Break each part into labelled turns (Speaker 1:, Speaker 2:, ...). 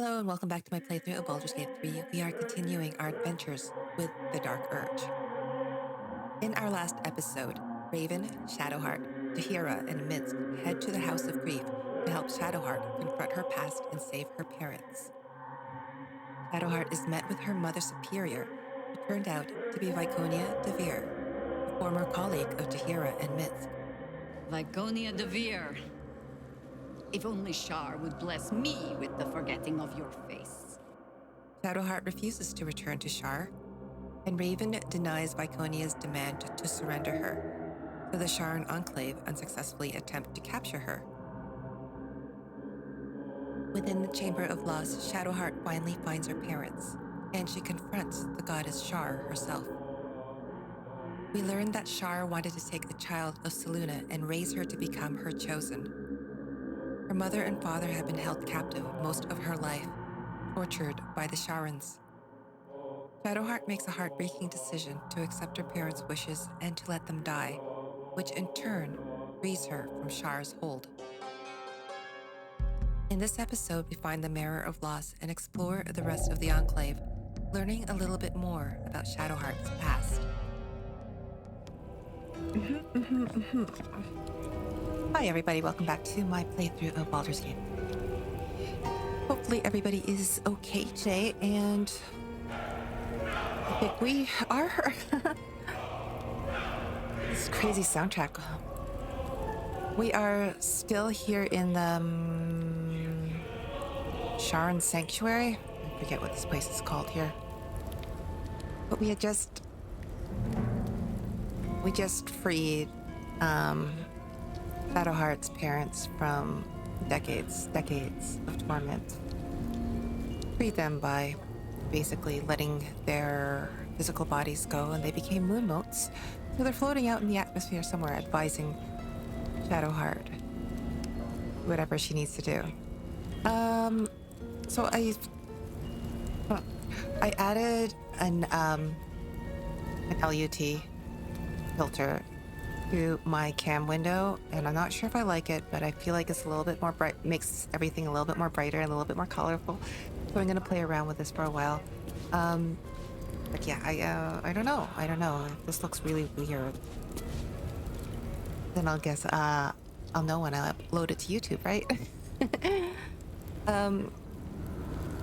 Speaker 1: Hello and welcome back to my playthrough of Baldur's Gate 3. We are continuing our adventures with the Dark Urge. In our last episode, Raven, Shadowheart, Tahira, and Minsk head to the House of Grief to help Shadowheart confront her past and save her parents. Shadowheart is met with her mother superior, who turned out to be Viconia Devere, a former colleague of Tahira and Minsk.
Speaker 2: Viconia Devere. If only Shar would bless me with the forgetting of your face.
Speaker 1: Shadowheart refuses to return to Shar, and Raven denies Viconia's demand to surrender her, so the Sharn Enclave unsuccessfully attempt to capture her. Within the Chamber of Loss, Shadowheart finally finds her parents, and she confronts the goddess Shar herself. We learn that Shar wanted to take a child of Selûne and raise her to become her chosen. Her mother and father have been held captive most of her life, tortured by the Sharans. Shadowheart makes a heartbreaking decision to accept her parents' wishes and to let them die, which in turn frees her from Shar's hold. In this episode, we find the Mirror of Loss and explore the rest of the Enclave, learning a little bit more about Shadowheart's past. Hi everybody, welcome back to my playthrough of Baldur's Gate. Hopefully everybody is okay today, and I think we are. This crazy soundtrack. We are still here in the Sharn Sanctuary. I forget what this place is called here. But we just freed Shadowheart's parents from decades of torment. Freed them by basically letting their physical bodies go, and they became moon motes. So they're floating out in the atmosphere somewhere, advising Shadowheart whatever she needs to do. So I added an LUT filter to my cam window, and I'm not sure if I like it, but I feel like it's a little bit more bright, makes everything a little bit more brighter and a little bit more colorful. So I'm gonna play around with this for a while. But yeah, I don't know. If this looks really weird, then I'll guess I'll know when I upload it to YouTube, right?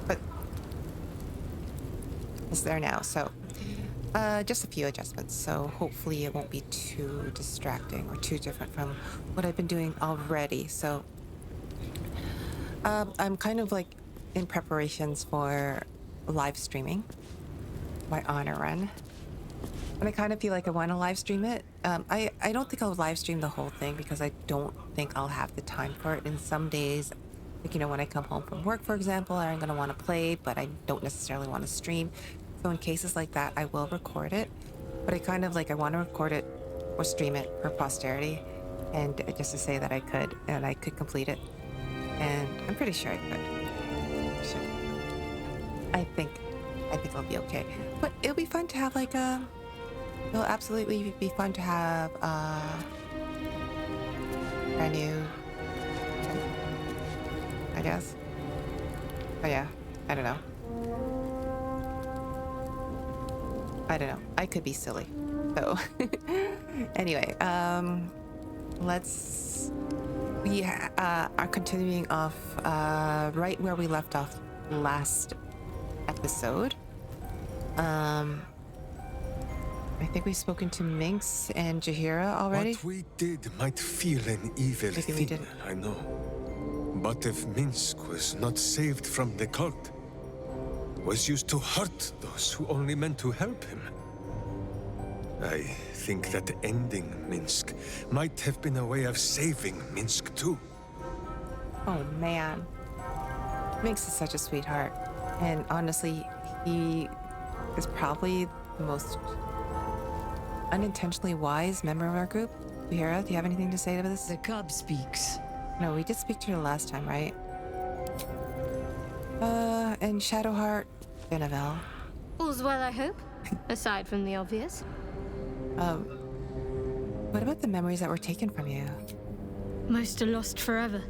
Speaker 1: But it's there now, so just a few adjustments, so hopefully it won't be too distracting or too different from what I've been doing already. So I'm kind of like in preparations for live streaming my honor run, and I kind of feel like I want to live stream it. I don't think I'll live stream the whole thing because I don't think I'll have the time for it. And some days, like, you know, when I come home from work, for example, I'm going to want to play, but I don't necessarily want to stream. So in cases like that, I will record it, but I kind of like, I want to record it or stream it for posterity, and just to say that I could complete it. And I'm pretty sure I could. I think it'll be okay. But it'll be fun to have like it'll absolutely be fun to have brand new, I guess. But yeah, I don't know. I could be silly. So anyway, we are continuing off right where we left off last episode. I think we've spoken to Minx and Jahira already.
Speaker 3: What we did might feel an evil
Speaker 1: Maybe we
Speaker 3: thing,
Speaker 1: didn't.
Speaker 3: I know. But if Minsk was not saved from the cult, was used to hurt those who only meant to help him, I think that ending Minsk might have been a way of saving Minsk too.
Speaker 1: Oh man, Minx is such a sweetheart, and honestly, he is probably the most unintentionally wise member of our group. Jahira, do you have anything to say to this?
Speaker 2: The cub speaks.
Speaker 1: No, we did speak to her last time, right? And Shadowheart, Benevel.
Speaker 4: All's well, I hope, aside from the obvious.
Speaker 1: What about the memories that were taken from you?
Speaker 4: Most are lost forever.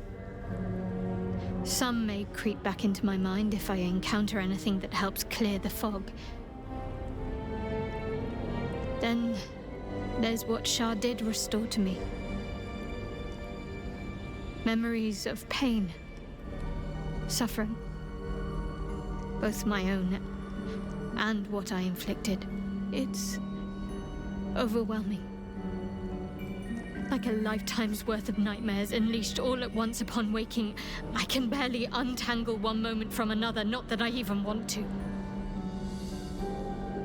Speaker 4: Some may creep back into my mind if I encounter anything that helps clear the fog. Then there's what Shah did restore to me. Memories of pain, suffering, both my own and what I inflicted. It's overwhelming. Like a lifetime's worth of nightmares unleashed all at once upon waking. I can barely untangle one moment from another, not that I even want to.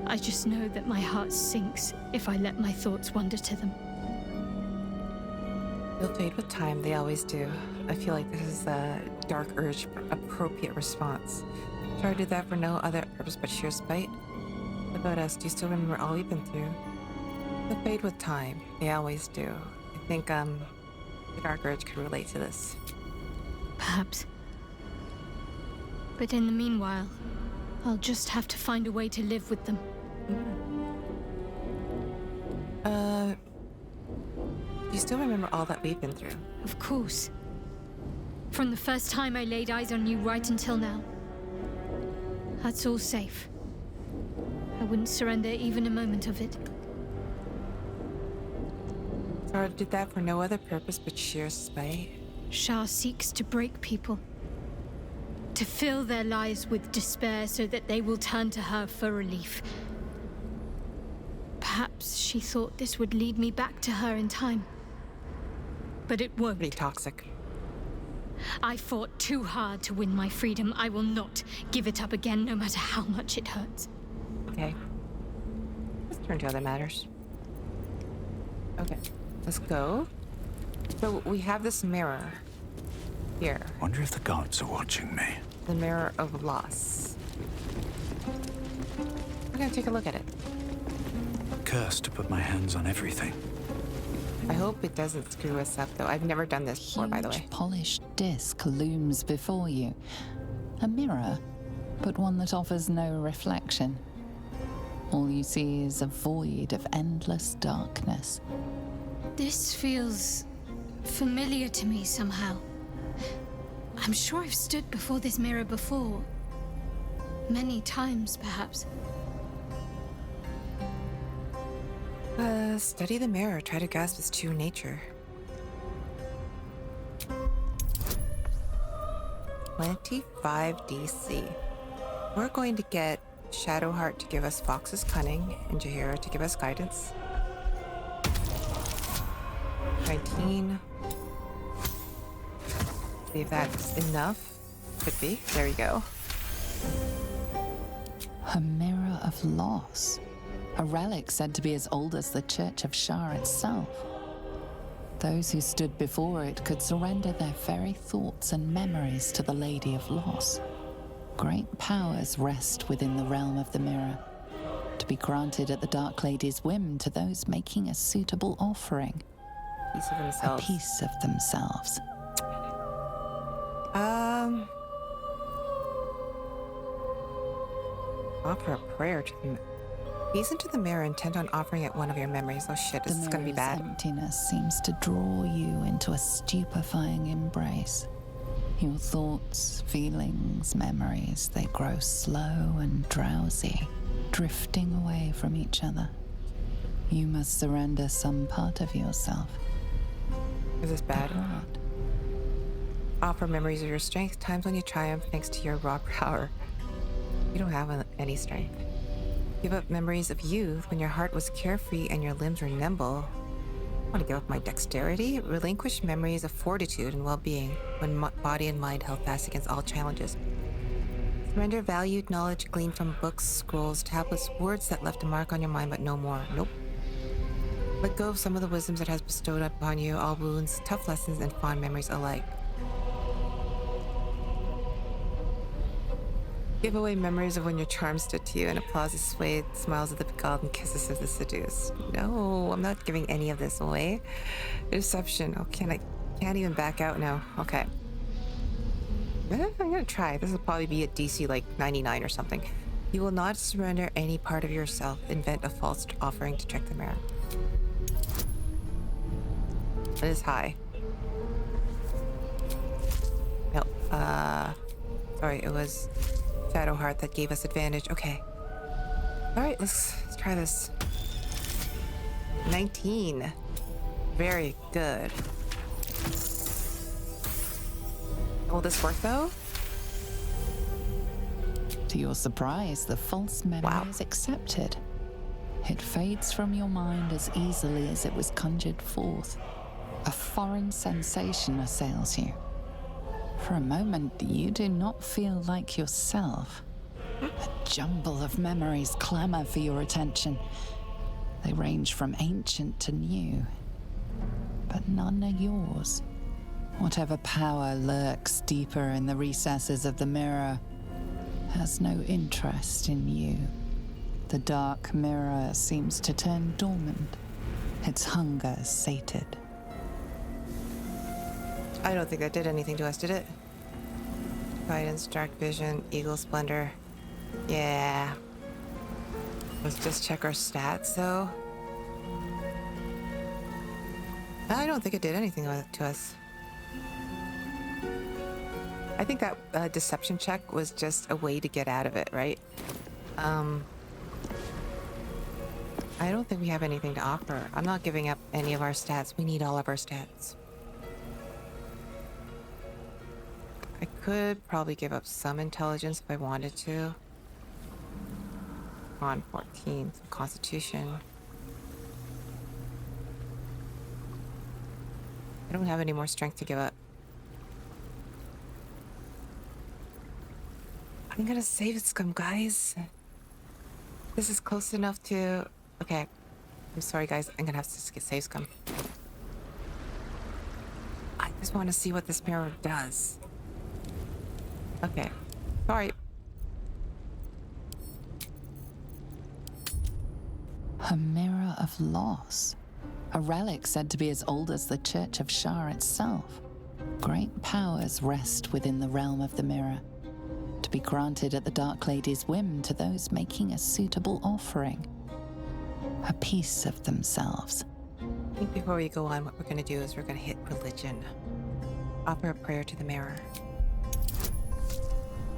Speaker 4: I just know that my heart sinks if I let my thoughts wander to them.
Speaker 1: They'll fade with time, they always do. I feel like this is a dark urge appropriate response. Try to do that for no other purpose but sheer spite. What about us? Do you still remember all we've been through? They'll fade with time, they always do. I think, the dark urge could relate to this.
Speaker 4: Perhaps. But in the meanwhile, I'll just have to find a way to live with them.
Speaker 1: Do you still remember all that we've been through?
Speaker 4: Of course. From the first time I laid eyes on you right until now. That's all safe. I wouldn't surrender even a moment of it.
Speaker 1: Zara did that for no other purpose but sheer spite.
Speaker 4: Shah seeks to break people. To fill their lives with despair so that they will turn to her for relief. Perhaps she thought this would lead me back to her in time. But it won't.
Speaker 1: Pretty toxic.
Speaker 4: I fought too hard to win my freedom. I will not give it up again, no matter how much it hurts.
Speaker 1: Okay. Let's turn to other matters. Okay, let's go. So we have this mirror here.
Speaker 5: Wonder if the gods are watching me.
Speaker 1: The mirror of loss. We're gonna take a look at it.
Speaker 5: Cursed to put my hands on everything.
Speaker 1: I hope it doesn't screw us up, though. I've never done this before, by the way.
Speaker 6: Huge polished disc looms before you. A mirror, but one that offers no reflection. All you see is a void of endless darkness.
Speaker 4: This feels familiar to me somehow. I'm sure I've stood before this mirror before. Many times, perhaps.
Speaker 1: Study the mirror. Try to grasp its true nature. 25 DC. We're going to get Shadowheart to give us Fox's Cunning and Jaheira to give us Guidance. 19. See if that's enough. Could be. There we go.
Speaker 6: A mirror of loss. A relic said to be as old as the Church of Shah itself. Those who stood before it could surrender their very thoughts and memories to the Lady of Loss. Great powers rest within the realm of the mirror, to be granted at the Dark Lady's whim to those making a suitable offering.
Speaker 1: Piece of themselves.
Speaker 6: A piece of themselves.
Speaker 1: Offer a prayer to them. Gaze into the mirror, intent on offering it one of your memories. Oh shit, this is gonna be bad.
Speaker 6: The mirror's emptiness seems to draw you into a stupefying embrace. Your thoughts, feelings, memories, they grow slow and drowsy, drifting away from each other. You must surrender some part of yourself.
Speaker 1: Is this bad?
Speaker 6: What?
Speaker 1: Offer memories of your strength, times when you triumph thanks to your raw power. You don't have any strength. Give up memories of youth when your heart was carefree and your limbs were nimble. I want to give up my dexterity. Relinquish memories of fortitude and well-being when body and mind held fast against all challenges. Surrender valued knowledge gleaned from books, scrolls, tablets, words that left a mark on your mind but no more. Nope. Let go of some of the wisdoms it has bestowed upon you, all wounds, tough lessons, and fond memories alike. Give away memories of when your charm stood to you and applause swayed, smiles of the beguiled, and kisses of the seduced. No, I'm not giving any of this away. Deception. Oh, can't even back out now. Okay. I'm gonna try. This will probably be at DC like 99 or something. You will not surrender any part of yourself. Invent a false offering to check the mirror. It is high. Nope. Sorry, it was Shadowheart that gave us advantage. Okay. All right, let's try this. 19. Very good. Will this work though?
Speaker 6: To your surprise, the false memory is accepted. It fades from your mind as easily as it was conjured forth. A foreign sensation assails you. For a moment, you do not feel like yourself. A jumble of memories clamor for your attention. They range from ancient to new, but none are yours. Whatever power lurks deeper in the recesses of the mirror has no interest in you. The dark mirror seems to turn dormant, its hunger sated.
Speaker 1: I don't think that did anything to us, did it? Guidance, dark vision, eagle splendor. Yeah. Let's just check our stats, though. I don't think it did anything to us. I think that deception check was just a way to get out of it, right? I don't think we have anything to offer. I'm not giving up any of our stats. We need all of our stats. I could probably give up some intelligence if I wanted to. On 14, some constitution. I don't have any more strength to give up. I'm gonna save scum, guys. This is close enough to... Okay. I'm sorry, guys. I'm gonna have to save scum. I just want to see what this mirror does. Okay. Sorry.
Speaker 6: A mirror of loss. A relic said to be as old as the Church of Shar itself. Great powers rest within the realm of the mirror, to be granted at the Dark Lady's whim to those making a suitable offering. A piece of themselves.
Speaker 1: I think before we go on, what we're gonna do is we're gonna hit religion. Offer a prayer to the mirror.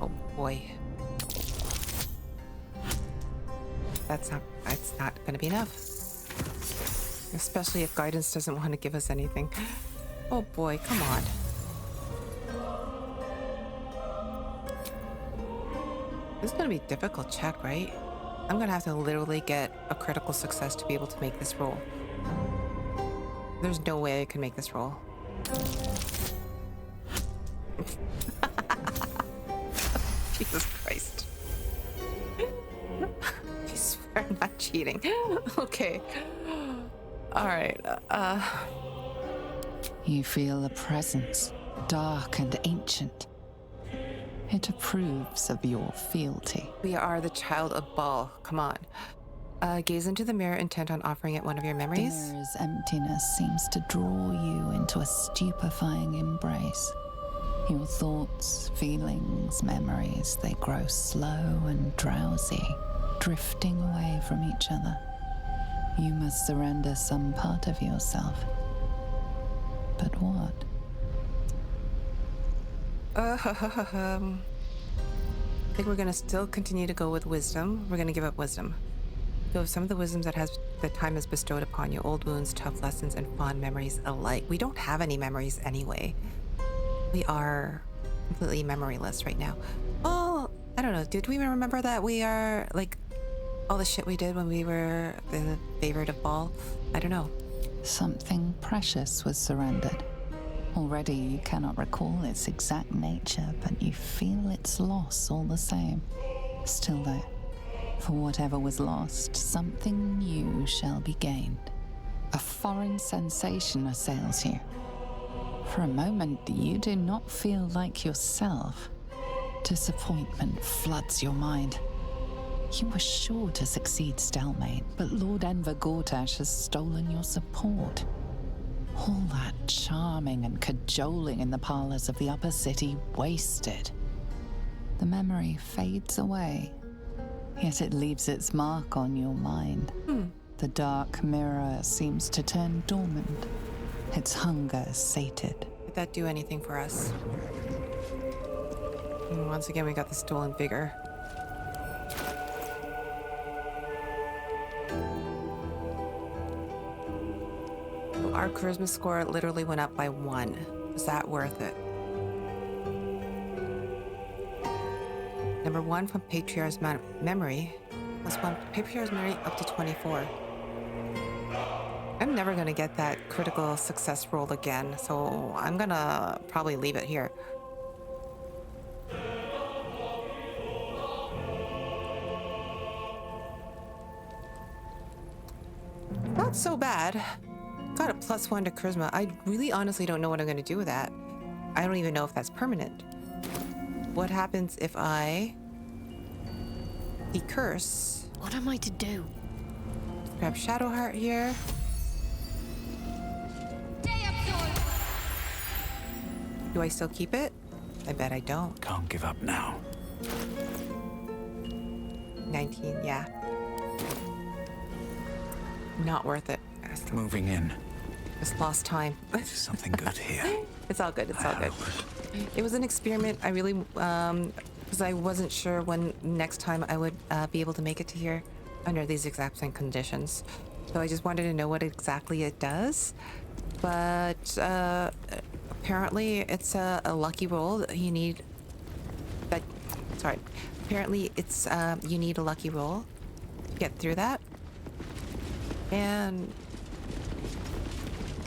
Speaker 1: Oh boy. It's not gonna be enough. Especially if guidance doesn't want to give us anything. Oh boy, come on. This is gonna be a difficult check, right? I'm gonna have to literally get a critical success to be able to make this roll. There's no way I can make this roll. Jesus Christ. I swear I'm not cheating. Okay. Alright,
Speaker 6: You feel a presence, dark and ancient. It approves of your fealty.
Speaker 1: we are the child of Baal. Come on. Gaze into the mirror, intent on offering it one of your
Speaker 6: The
Speaker 1: memories.
Speaker 6: mirror's emptiness seems to draw you into a stupefying embrace. Your thoughts, feelings, memories, they grow slow and drowsy, drifting away from each other. You must surrender some part of yourself. But what?
Speaker 1: I think we're gonna still continue to go with wisdom. We're gonna give up wisdom. Go with some of the wisdoms that time has bestowed upon you. Old wounds, tough lessons, and fond memories alike. We don't have any memories anyway. We are completely memoryless right now. Oh, I don't know. Did we remember that we are, like, all the shit we did when we were the favorite of Baal? I don't know.
Speaker 6: Something precious was surrendered. Already you cannot recall its exact nature, but you feel its loss all the same. Still though, for whatever was lost, something new shall be gained. A foreign sensation assails you. For a moment, you do not feel like yourself. Disappointment floods your mind. You were sure to succeed, Stelmane, but Lord Enver Gortash has stolen your support. All that charming and cajoling in the parlors of the upper city wasted. The memory fades away, yet it leaves its mark on your mind. The dark mirror seems to turn dormant, its hunger sated.
Speaker 1: Did that do anything for us? And once again, we got the stolen vigor. Our charisma score literally went up by 1. Is that worth it? Number 1 from Patriarch's memory. Plus 1 Patriarch's memory up to 24. I'm never gonna get that critical success roll again, so I'm gonna probably leave it here. Not so bad. Got a plus 1 to charisma. I really honestly don't know what I'm gonna do with that. I don't even know if that's permanent. What happens if I decurse?
Speaker 4: What am I to do?
Speaker 1: Grab Shadowheart here. Do I still keep it? I bet I don't.
Speaker 5: Can't give up now.
Speaker 1: 19, yeah. Not worth it.
Speaker 5: Moving in.
Speaker 1: Just lost time.
Speaker 5: Something good here.
Speaker 1: It's all good. It's all good. It was an experiment. I really, because I wasn't sure when next time I would be able to make it to here under these exact same conditions. So I just wanted to know what exactly it does. But apparently it's a lucky roll. You need that. Sorry. Apparently it's you need a lucky roll to get through that. And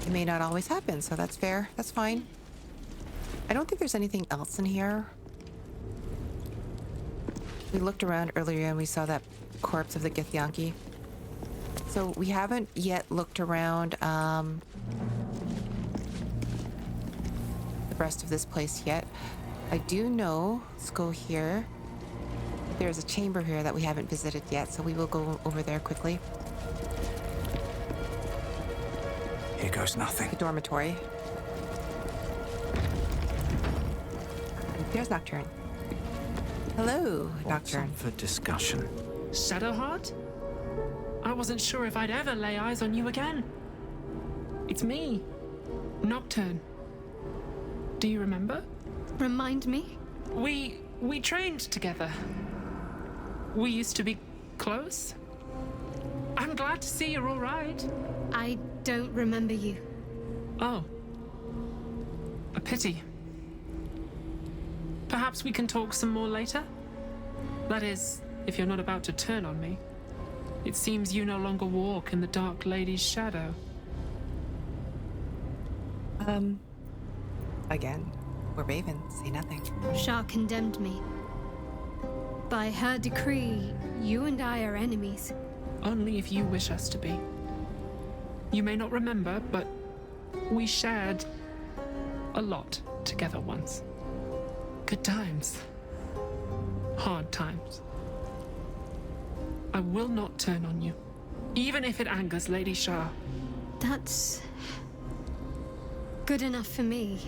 Speaker 1: it may not always happen, so that's fair. That's fine. I don't think there's anything else in here. We looked around earlier and we saw that corpse of the Githyanki. So we haven't yet looked around the rest of this place yet. I do know, let's go here. There's a chamber here that we haven't visited yet, so we will go over there quickly.
Speaker 5: Here goes nothing.
Speaker 1: The dormitory. There's Nocturne. Hello,
Speaker 5: What's
Speaker 1: Nocturne.
Speaker 5: up for discussion?
Speaker 7: Shadowheart? I wasn't sure if I'd ever lay eyes on you again. It's me, Nocturne. Do you remember?
Speaker 4: Remind me?
Speaker 7: We trained together. We used to be close. I'm glad to see you're all right.
Speaker 4: I don't remember you.
Speaker 7: Oh. A pity. Perhaps we can talk some more later? That is, if you're not about to turn on me. It seems you no longer walk in the Dark Lady's shadow.
Speaker 1: Again, we're Raven. Say nothing.
Speaker 4: Shah condemned me. By her decree, you and I are enemies.
Speaker 7: Only if you wish us to be. You may not remember, but we shared a lot together once. Good times. Hard times. I will not turn on you, even if it angers Lady Shah.
Speaker 4: That's good enough for me.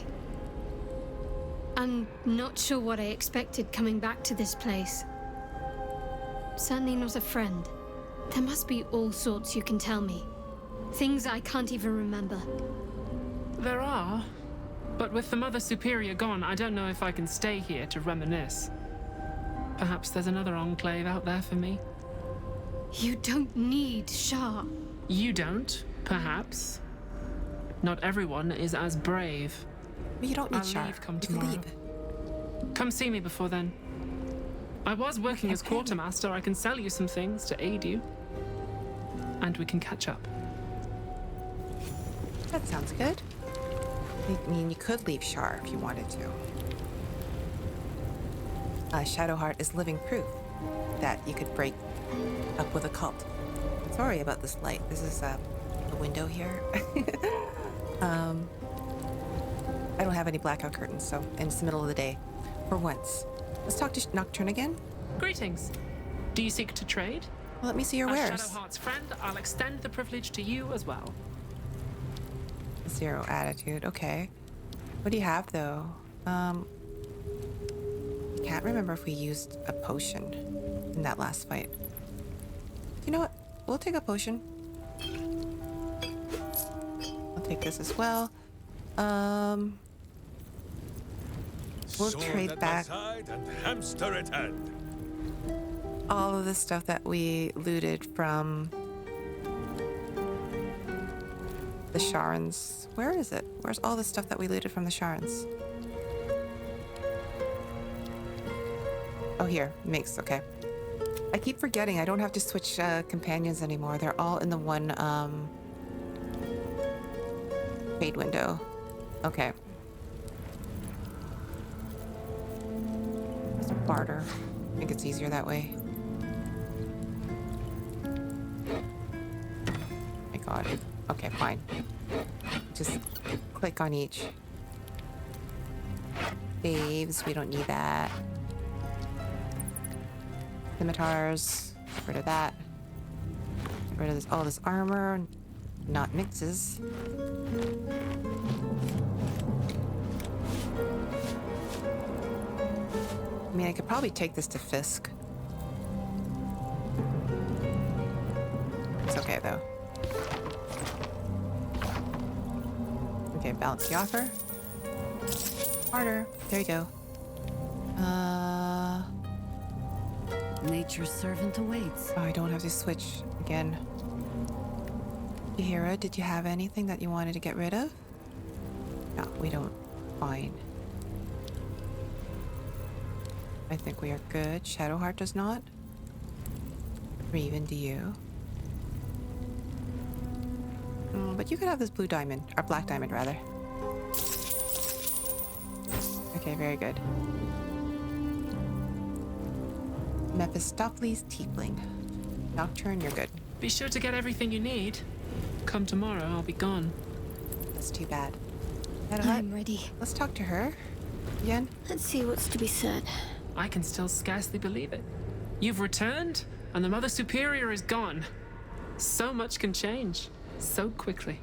Speaker 4: I'm not sure what I expected coming back to this place. Certainly not a friend. There must be all sorts you can tell me. Things I can't even remember.
Speaker 7: There are, but with the Mother Superior gone, I don't know if I can stay here to reminisce. Perhaps there's another enclave out there for me.
Speaker 4: You don't need Shah.
Speaker 7: You don't, perhaps. Not everyone is as brave.
Speaker 1: You don't need
Speaker 7: I'll
Speaker 1: Shar.
Speaker 7: leave come
Speaker 1: You can
Speaker 7: tomorrow.
Speaker 1: leave.
Speaker 7: Come see me before then. I was working as quartermaster. I can sell you some things to aid you. And we can catch up.
Speaker 1: That sounds good. I mean, you could leave Shar if you wanted to. Shadowheart is living proof that you could break up with a cult. Sorry about this light. This is the window here. I don't have any blackout curtains, so and it's the middle of the day. For once. Let's talk to Nocturne again.
Speaker 7: Greetings. Do you seek to trade?
Speaker 1: Well, let me see your wares.
Speaker 7: As Shadowheart's friend, I'll extend the privilege to you as well.
Speaker 1: 0 attitude. Okay. What do you have, though? I can't remember if we used a potion in that last fight. You know what? We'll take a potion. I'll take this as well. We'll
Speaker 3: Sword
Speaker 1: trade
Speaker 3: at my
Speaker 1: back
Speaker 3: side and hamster at hand.
Speaker 1: all of the stuff that we looted from the Sharns. Where is it? Where's all the stuff that we looted from the Sharns? Oh, here. Mix. Okay. I keep forgetting I don't have to switch companions anymore. They're all in the one trade window. Okay. Let's barter. I think it's easier that way. My god. Okay, fine. Just click on each. Saves, we don't need that. Scimitars, get rid of that. Get rid of all this armor, not mixes. I mean, I could probably take this to Fisk. It's okay, though. Okay, balance the offer. Harder. There you go.
Speaker 2: Nature's servant awaits.
Speaker 1: Oh, I don't have to switch again. Yahira, did you have anything that you wanted to get rid of? No, we don't. Fine. I think we are good. Shadowheart does not. Or even do you. But you could have this blue diamond, or black diamond rather. Okay, very good. Mephistopheles Tiefling. Nocturne, you're good.
Speaker 7: Be sure to get everything you need. Come tomorrow, I'll be gone.
Speaker 1: That's too bad.
Speaker 4: I'm ready.
Speaker 1: Let's talk to her. Again?
Speaker 4: Let's see what's to be said.
Speaker 7: I can still scarcely believe it. You've returned, and the Mother Superior is gone. So much can change, so quickly.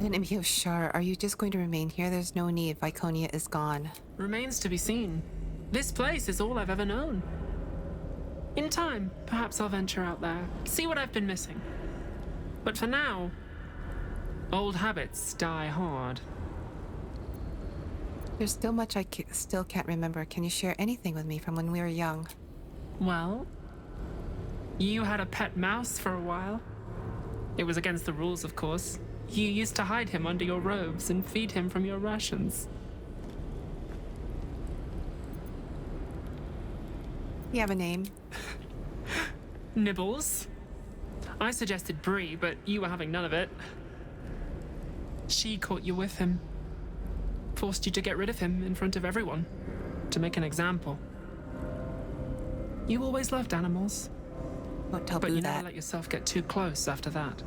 Speaker 1: Enemy of Shar, are you just going to remain here? There's no need. Viconia is gone.
Speaker 7: Remains to be seen. This place is all I've ever known. In time, perhaps I'll venture out there, see what I've been missing. But for now, old habits die hard.
Speaker 1: There's still much I still can't remember. Can you share anything with me from when we were young?
Speaker 7: Well, you had a pet mouse for a while. It was against the rules, of course. You used to hide him under your robes and feed him from your rations.
Speaker 1: You have a name?
Speaker 7: Nibbles. I suggested Bree, but you were having none of it. She caught you with him. Forced you to get rid of him in front of everyone. To make an example. You always loved animals.
Speaker 1: Don't tell
Speaker 7: But
Speaker 1: Boo
Speaker 7: you
Speaker 1: that.
Speaker 7: never let yourself get too close after that.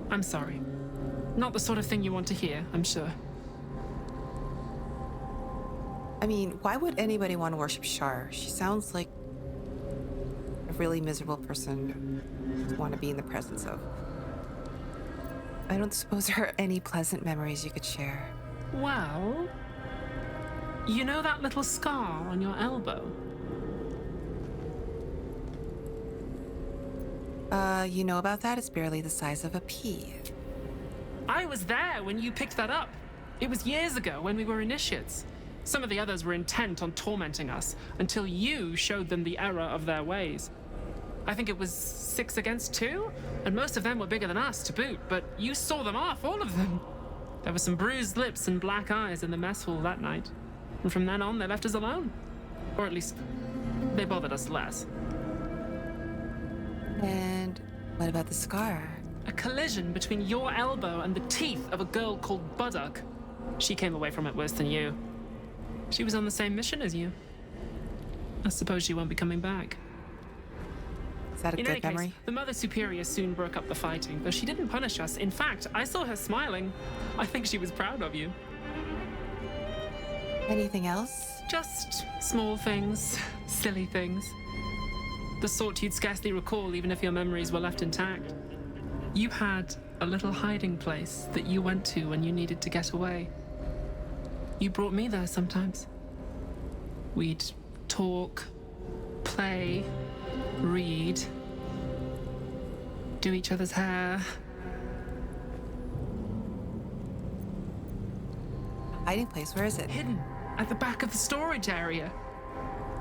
Speaker 7: I'm sorry. Not the sort of thing you want to hear, I'm sure.
Speaker 1: I mean, why would anybody want to worship Shar? She sounds like a really miserable person to want to be in the presence of. I don't suppose there are any pleasant memories you could share.
Speaker 7: Well, you know that little scar on your elbow?
Speaker 1: You know about that? It's barely the size of a pea.
Speaker 7: I was there when you picked that up. It was years ago when we were initiates. Some of the others were intent on tormenting us until you showed them the error of their ways. I think it was 6 against 2, and most of them were bigger than us to boot, but you saw them off, all of them. There were some bruised lips and black eyes in the mess hall that night, and from then on they left us alone. Or at least, they bothered us less.
Speaker 1: And what about the scar?
Speaker 7: A collision between your elbow and the teeth of a girl called Buddock. She came away from it worse than you. She was on the same mission as you. I suppose she won't be coming back.
Speaker 1: Is that a
Speaker 7: In
Speaker 1: good
Speaker 7: any case,
Speaker 1: memory?
Speaker 7: the Mother Superior soon broke up the fighting, though she didn't punish us. In fact, I saw her smiling. I think she was proud of you.
Speaker 1: Anything else?
Speaker 7: Just small things, silly things. The sort you'd scarcely recall even if your memories were left intact. You had a little hiding place that you went to when you needed to get away. You brought me there sometimes. We'd talk, play, read, do each other's hair.
Speaker 1: Hiding place, where is it?
Speaker 7: Hidden at the back of the storage area.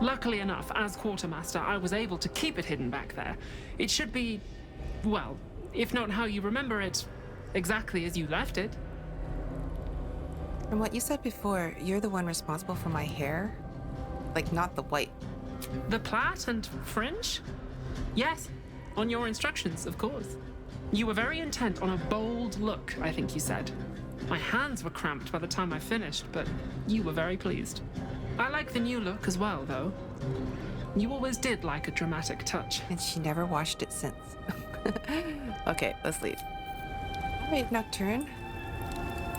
Speaker 7: Luckily enough, as quartermaster, I was able to keep it hidden back there. It should be, well, if not how you remember it, exactly as you left it.
Speaker 1: From what you said before, you're the one responsible for my hair? Like, not the white.
Speaker 7: The plait and fringe? Yes, on your instructions, of course. You were very intent on a bold look, I think you said. My hands were cramped by the time I finished, but you were very pleased. I like the new look as well, though. You always did like a dramatic touch.
Speaker 1: And she never washed it since. Okay, let's leave. All right, Nocturne.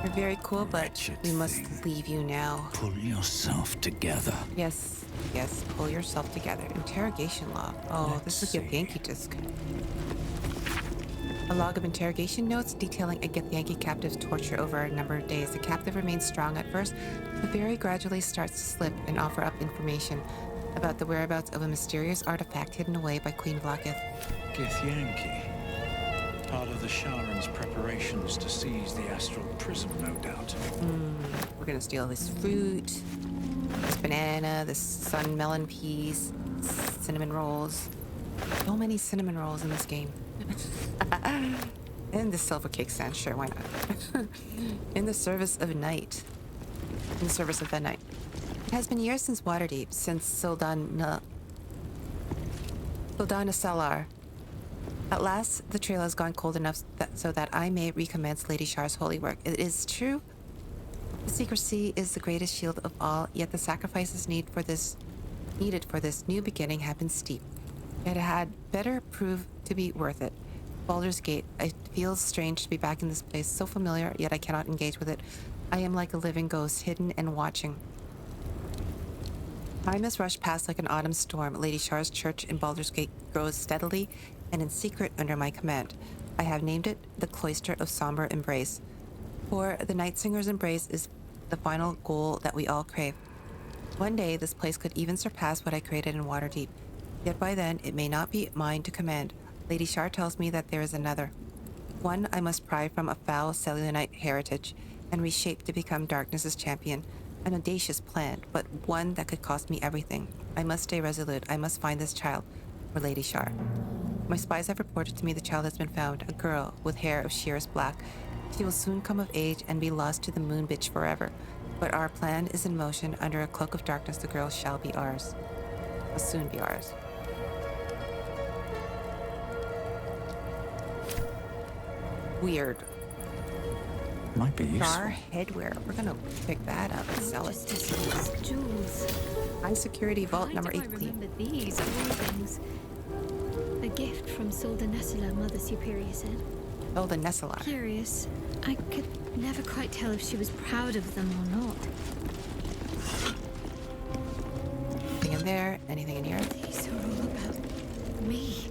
Speaker 1: You're very cool, but
Speaker 5: Wretched
Speaker 1: we must
Speaker 5: thing.
Speaker 1: leave you now.
Speaker 5: Pull yourself together.
Speaker 1: Yes, yes, pull yourself together. Interrogation log. Oh, this is a
Speaker 5: Let's see.
Speaker 1: Githyanki disc. A log of interrogation notes detailing a Githyanki captive's torture over a number of days. The captive remains strong at first, but very gradually starts to slip and offer up information about the whereabouts of a mysterious artifact hidden away by Queen Vlaakith.
Speaker 5: Githyanki. Part of the Sharan's preparations to seize the astral prism, no doubt.
Speaker 1: We're gonna steal this fruit, this banana, this sun melon piece, cinnamon rolls. So many cinnamon rolls in this game. And the silver cake stand, sure, why not? In the service of night. In the service of the night. It has been years since Waterdeep, since Sildana Salar. At last, the trail has gone cold enough so that I may recommence Lady Shar's holy work. It is true. The secrecy is the greatest shield of all, yet the sacrifices needed for this new beginning have been steep. It had better prove to be worth it. Baldur's Gate. It feels strange to be back in this place, so familiar, yet I cannot engage with it. I am like a living ghost, hidden and watching. Time has rushed past like an autumn storm. Lady Shar's church in Baldur's Gate grows steadily and in secret under my command. I have named it the Cloister of Somber Embrace. For the Night Singer's embrace is the final goal that we all crave. One day, this place could even surpass what I created in Waterdeep. Yet by then, it may not be mine to command. Lady Shar tells me that there is another. One I must pry from a foul Selûnite heritage and reshape to become Darkness's champion. An audacious plan, but one that could cost me everything. I must stay resolute. I must find this child, for Lady Shar. My spies have reported to me the child has been found, a girl with hair of sheerest black. She will soon come of age and be lost to the moon bitch forever. But our plan is in motion. Under a cloak of darkness, the girl shall be ours. Will soon be ours. Weird.
Speaker 5: Might be useful.
Speaker 1: Shar headwear. We're gonna pick that up and sell it.
Speaker 4: Jewels.
Speaker 1: High security vault
Speaker 4: Why
Speaker 1: number
Speaker 4: do I
Speaker 1: 8, please.
Speaker 4: remember these of all things? A gift from Solda Nessala, Mother Superior said.
Speaker 1: Oh, the Nessalar.
Speaker 4: Curious. I could never quite tell if she was proud of them or not.
Speaker 1: Anything in there? Anything in here?
Speaker 4: These are all about me.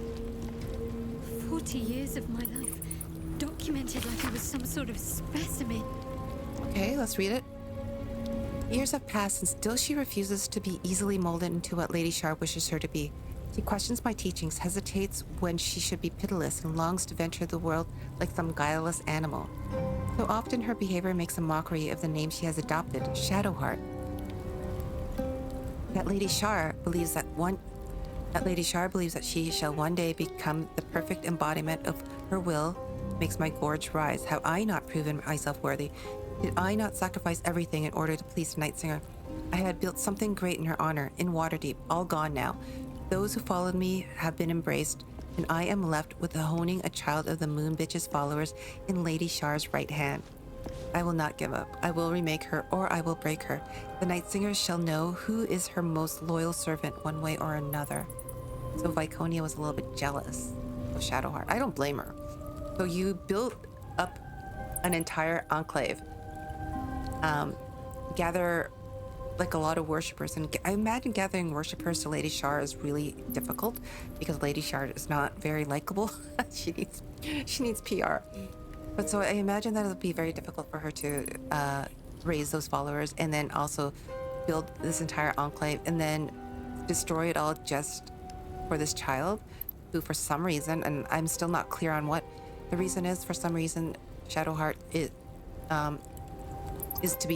Speaker 4: 40 years of my life, documented like I was some sort of specimen.
Speaker 1: Okay, let's read it. Years have passed and still she refuses to be easily molded into what Lady Shar wishes her to be. She questions my teachings, hesitates when she should be pitiless, and longs to venture the world like some guileless animal. So often her behavior makes a mockery of the name she has adopted, Shadowheart. That Lady Shar believes that she shall one day become the perfect embodiment of her will makes my gorge rise. Have I not proven myself worthy? Did I not sacrifice everything in order to please the Night Singer? I had built something great in her honor, in Waterdeep, all gone now. Those who followed me have been embraced, and I am left with honing a child of the Moon Bitch's followers in Lady Shar's right hand. I will not give up. I will remake her, or I will break her. The Night Singer shall know who is her most loyal servant, one way or another. So Viconia was a little bit jealous of Shadowheart. I don't blame her. So you built up an entire enclave, gather like a lot of worshippers, and I imagine gathering worshippers to Lady Shar is really difficult because Lady Shar is not very likable. she needs PR. But so I imagine that it'll be very difficult for her to raise those followers and then also build this entire enclave and then destroy it all just for this child who for some reason, and I'm still not clear on what the reason is, for some reason Shadowheart was to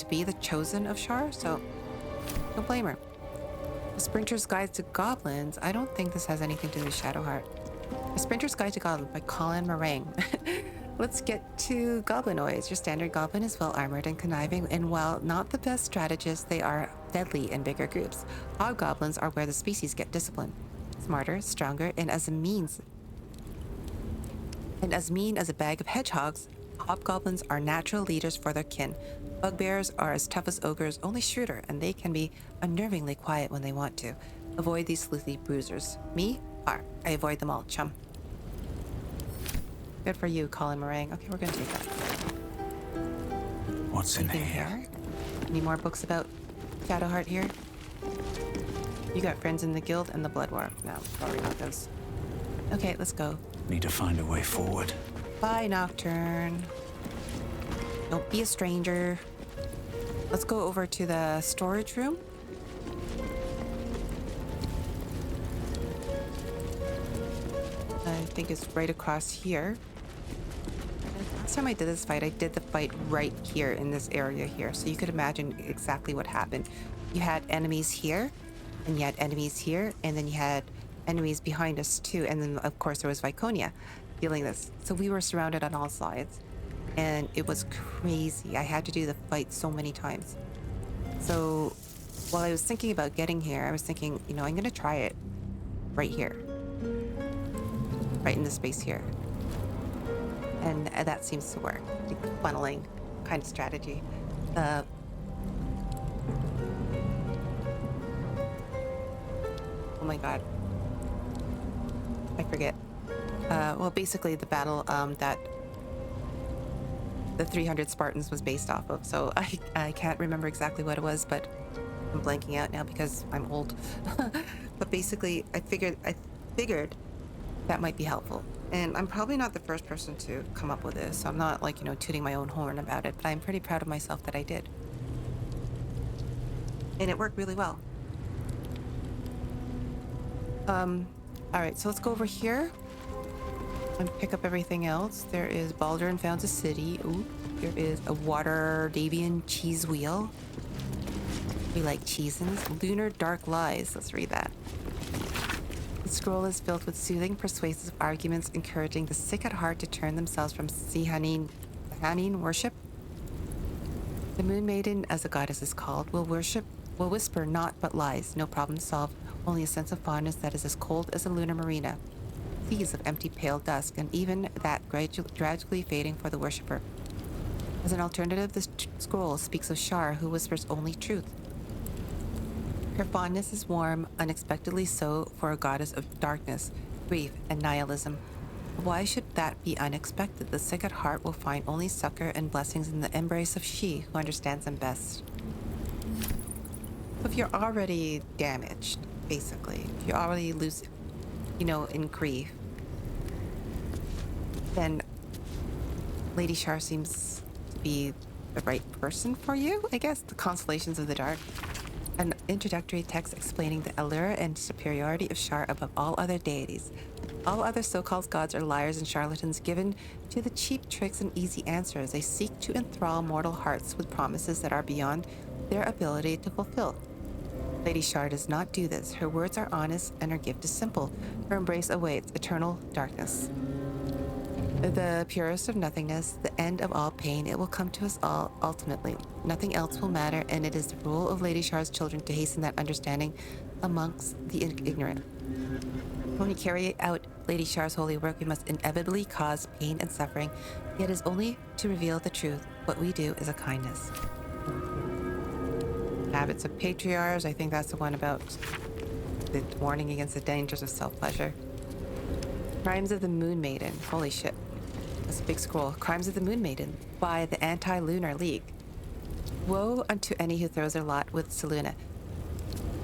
Speaker 1: be the chosen of Shar, so don't blame her. A Sprinter's Guide to Goblins. I don't think this has anything to do with Shadowheart. A Sprinter's Guide to Goblins by Colin Meringue. Let's get to goblinoids. Your standard goblin is well armored and conniving, and while not the best strategists, they are deadly in bigger groups. Hobgoblins are where the species get disciplined. Smarter, stronger, and as mean as a bag of hedgehogs, hobgoblins are natural leaders for their kin. Bugbears are as tough as ogres, only shrewder, and they can be unnervingly quiet when they want to. Avoid these sleuthy bruisers. Me? I avoid them all, chum. Good for you, Colin Meringue. Okay, we're gonna take that.
Speaker 5: What's in
Speaker 1: Anything
Speaker 5: here?
Speaker 1: Any more books about Shadowheart here? You got friends in the guild and the Blood War. No, probably not those. Okay, let's go.
Speaker 5: Need to find a way forward.
Speaker 1: Bye, Nocturne. Don't be a stranger. Let's go over to the storage room. I think it's right across here. Last time I did this fight, I did the fight right here in this area here. So you could imagine exactly what happened. You had enemies here, and you had enemies here, and then you had enemies behind us too. And then, of course, there was Viconia feeling this. So we were surrounded on all sides. And it was crazy. I had to do the fight so many times. So while I was thinking about getting here, I was thinking, you know, I'm going to try it right here. Right in the space here. And that seems to work. Like funneling kind of strategy. Oh my god. I forget. Well, basically the battle that the 300 Spartans was based off of. So I can't remember exactly what it was, but I'm blanking out now because I'm old. But basically, I figured that might be helpful. And I'm probably not the first person to come up with this. So I'm not like, you know, tooting my own horn about it, but I'm pretty proud of myself that I did. And it worked really well. All right, so let's go over here and pick up everything else. There is Baldur and founds a city. Ooh, there is a water Davian cheese wheel. We like cheesins. Lunar Dark Lies. Let's read that. The scroll is filled with soothing, persuasive arguments encouraging the sick at heart to turn themselves from Sihanin worship. The Moon Maiden, as the goddess is called, will whisper naught but lies, no problem solved, only a sense of fondness that is as cold as a lunar marina. Seas of empty pale dusk, and even that gradually fading for the worshipper. As an alternative, the scroll speaks of Shar, who whispers only truth. Her fondness is warm, unexpectedly so, for a goddess of darkness, grief, and nihilism. Why should that be unexpected? The sick at heart will find only succor and blessings in the embrace of she who understands them best. If you're already damaged, basically, if you're already in grief, then Lady Shar seems to be the right person for you, I guess. The Constellations of the Dark. An introductory text explaining the allure and superiority of Shar above all other deities. All other so-called gods are liars and charlatans given to the cheap tricks and easy answers. They seek to enthrall mortal hearts with promises that are beyond their ability to fulfill. Lady Shar does not do this. Her words are honest and her gift is simple. Her embrace awaits eternal darkness. The purest of nothingness, the end of all pain, it will come to us all ultimately. Nothing else will matter, and it is the rule of Lady Shar's children to hasten that understanding amongst the ignorant. When we carry out Lady Shar's holy work, we must inevitably cause pain and suffering, yet it is only to reveal the truth. What we do is a kindness. Habits of Patriarchs, I think that's the one about the warning against the dangers of self-pleasure. Crimes of the Moon Maiden. Holy shit. That's a big scroll. Crimes of the Moon Maiden by the Anti-Lunar League. Woe unto any who throws their lot with Seluna.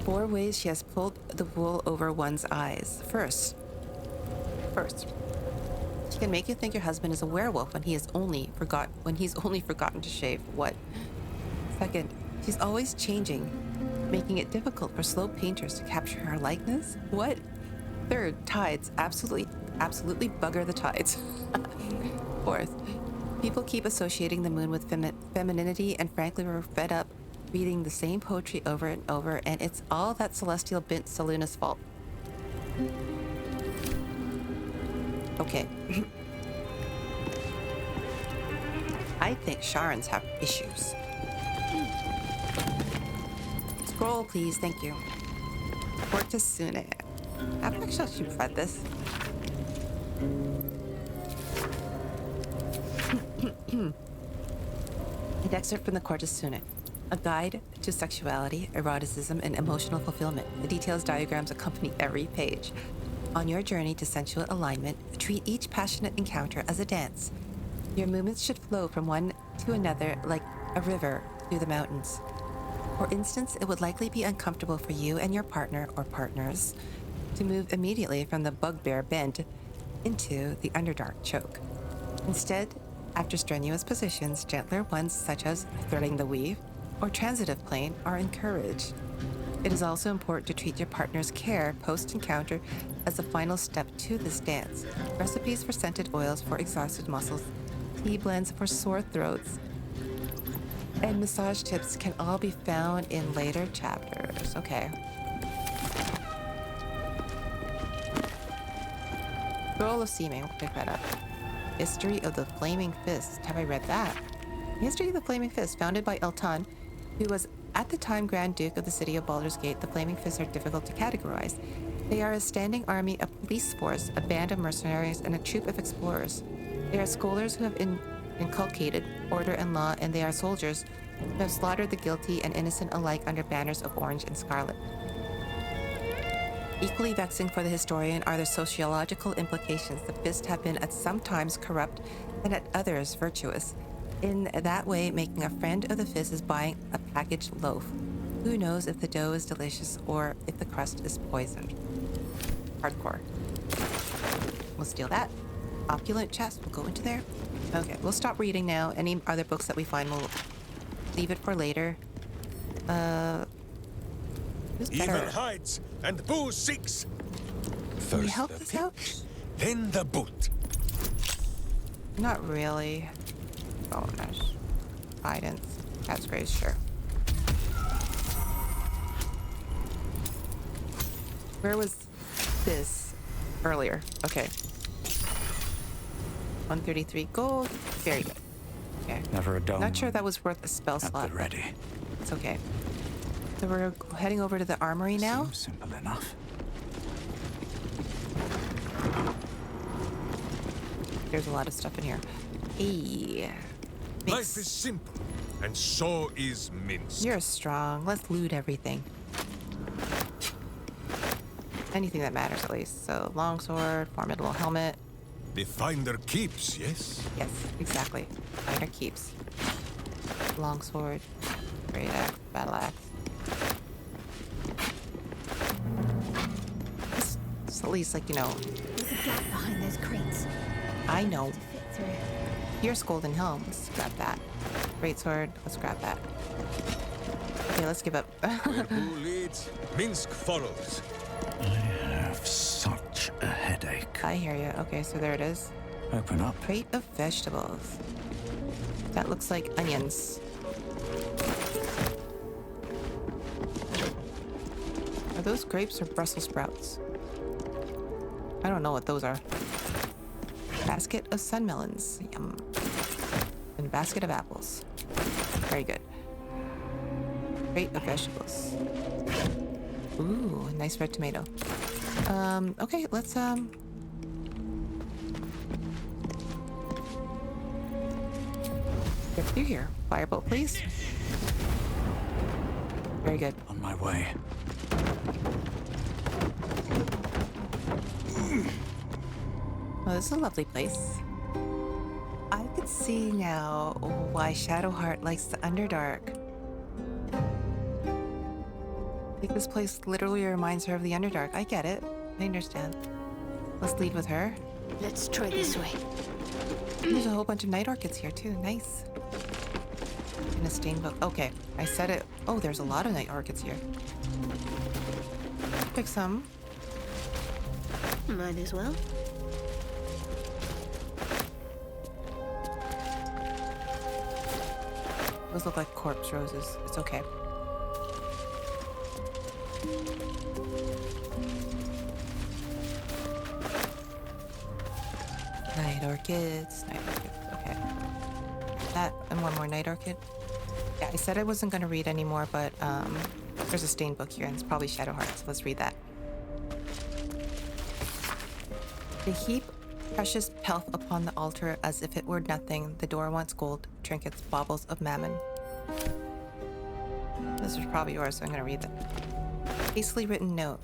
Speaker 1: 4 ways she has pulled the wool over one's eyes. First, she can make you think your husband is a werewolf when he's only forgotten to shave. What? Second, she's always changing, making it difficult for slow painters to capture her likeness. What? Third, tides. Absolutely bugger the tides. Fourth, People keep associating the moon with femininity, and frankly, we're fed up reading the same poetry over and over, and it's all that celestial bint Saluna's fault. Okay. I think Sharans have issues. Scroll, please. Thank you. Fortasune. I've actually read this. An excerpt from the Cortisune, a guide to sexuality, eroticism, and emotional fulfillment. The details diagrams accompany every page. On your journey to sensual alignment, treat each passionate encounter as a dance. Your movements should flow from one to another like a river through the mountains. For instance, it would likely be uncomfortable for you and your partner or partners to move immediately from the bugbear bend into the underdark choke. Instead, after strenuous positions, gentler ones such as threading the weave or transitive plane are encouraged. It is also important to treat your partner's care post-encounter as a final step to this dance. Recipes for scented oils for exhausted muscles, tea blends for sore throats, and massage tips can all be found in later chapters. Okay. Scroll of Seeming, we'll pick that up. History of the Flaming Fist. Have I read that? History of the Flaming Fist, founded by Eltan, who was at the time Grand Duke of the city of Baldur's Gate. The Flaming Fists are difficult to categorize. They are a standing army, a police force, a band of mercenaries, and a troop of explorers. They are scholars who have inculcated order and law, and they are soldiers who have slaughtered the guilty and innocent alike under banners of orange and scarlet. Equally vexing for the historian are the sociological implications. The Fist have been at some times corrupt and at others virtuous. In that way, making a friend of the Fist is buying a packaged loaf. Who knows if the dough is delicious or if the crust is poisoned. Hardcore. We'll steal that. Opulent chest, we'll go into there. Okay, we'll stop reading now. Any other books that we find, we'll leave it for later. Who's better?
Speaker 3: Evil hides and boo seeks.
Speaker 1: Can you
Speaker 3: First
Speaker 1: help
Speaker 3: the
Speaker 1: us out?
Speaker 3: pinch, then the boot.
Speaker 1: Not really. Bonus. Guidance. Cat's grace, sure. Where was this earlier? Okay. 133 gold. Very good. Okay.
Speaker 5: Never a dull
Speaker 1: Not sure that was worth a spell
Speaker 5: at
Speaker 1: slot.
Speaker 5: the ready.
Speaker 1: It's okay. So we're heading over to the armory now.
Speaker 5: Seems simple enough.
Speaker 1: There's a lot of stuff in here. Hey.
Speaker 3: Life is simple, and so is Minsk.
Speaker 1: You're strong. Let's loot everything. Anything that matters, at least. So, longsword, formidable helmet.
Speaker 3: The finder keeps, yes?
Speaker 1: Yes, exactly. Finder keeps. Longsword, great axe, battle axe. It's at least, like, you know.
Speaker 8: There's a gap behind those crates.
Speaker 1: I know.
Speaker 8: To fit through.
Speaker 1: Here's golden helm. Let's grab that. Greatsword. Let's grab that. Okay, let's give up.
Speaker 3: Where who leads, Minsk follows.
Speaker 5: I have such a headache.
Speaker 1: I hear you. Okay, so there it is.
Speaker 5: Open up.
Speaker 1: Crate of vegetables. That looks like onions. Are those grapes or Brussels sprouts? I don't know what those are. Basket of sun melons. Yum. And basket of apples. Very good. Crate of vegetables. Ooh, nice red tomato. Okay, let's get through here. Firebolt, please. Very good.
Speaker 5: On my way.
Speaker 1: Well, this is a lovely place. I could see now why Shadowheart likes the Underdark. Like, this place literally reminds her of the Underdark. I get it. I understand. Let's lead with her.
Speaker 8: Let's try this way.
Speaker 1: There's a whole bunch of night orchids here, too. Nice. And a stained book. Okay, I said it. Oh, there's a lot of night orchids here. Pick some.
Speaker 8: Might as well.
Speaker 1: Those look like corpse roses. It's okay. Night orchids. Night orchids. Okay. That and one more night orchid. Yeah, I said I wasn't going to read anymore, but there's a stained book here, and it's probably Shadowheart, so let's read that. They heap precious pelf upon the altar as if it were nothing. The door wants gold, trinkets, baubles of mammon. This is probably yours, so I'm going to read that. Hastily written note.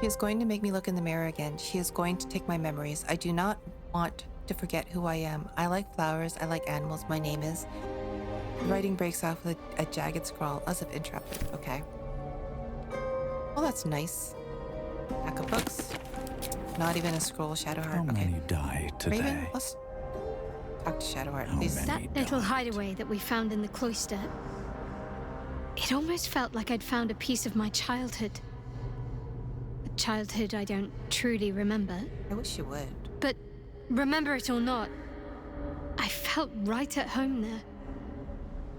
Speaker 1: She is going to make me look in the mirror again. She is going to take my memories. I do not want to forget who I am. I like flowers. I like animals. My name is... The writing breaks off with a jagged scrawl, as if interrupted. Okay. Well, that's nice. Pack of books. Not even a scroll, Shadowheart.
Speaker 5: How many die today?
Speaker 1: Raven, let's talk to Shadowheart,
Speaker 5: How
Speaker 1: please.
Speaker 5: many
Speaker 4: That little
Speaker 5: died?
Speaker 4: hideaway that we found in the cloister. It almost felt like I'd found a piece of my childhood. A childhood I don't truly remember.
Speaker 1: I wish you would.
Speaker 4: But remember it or not, I felt right at home there.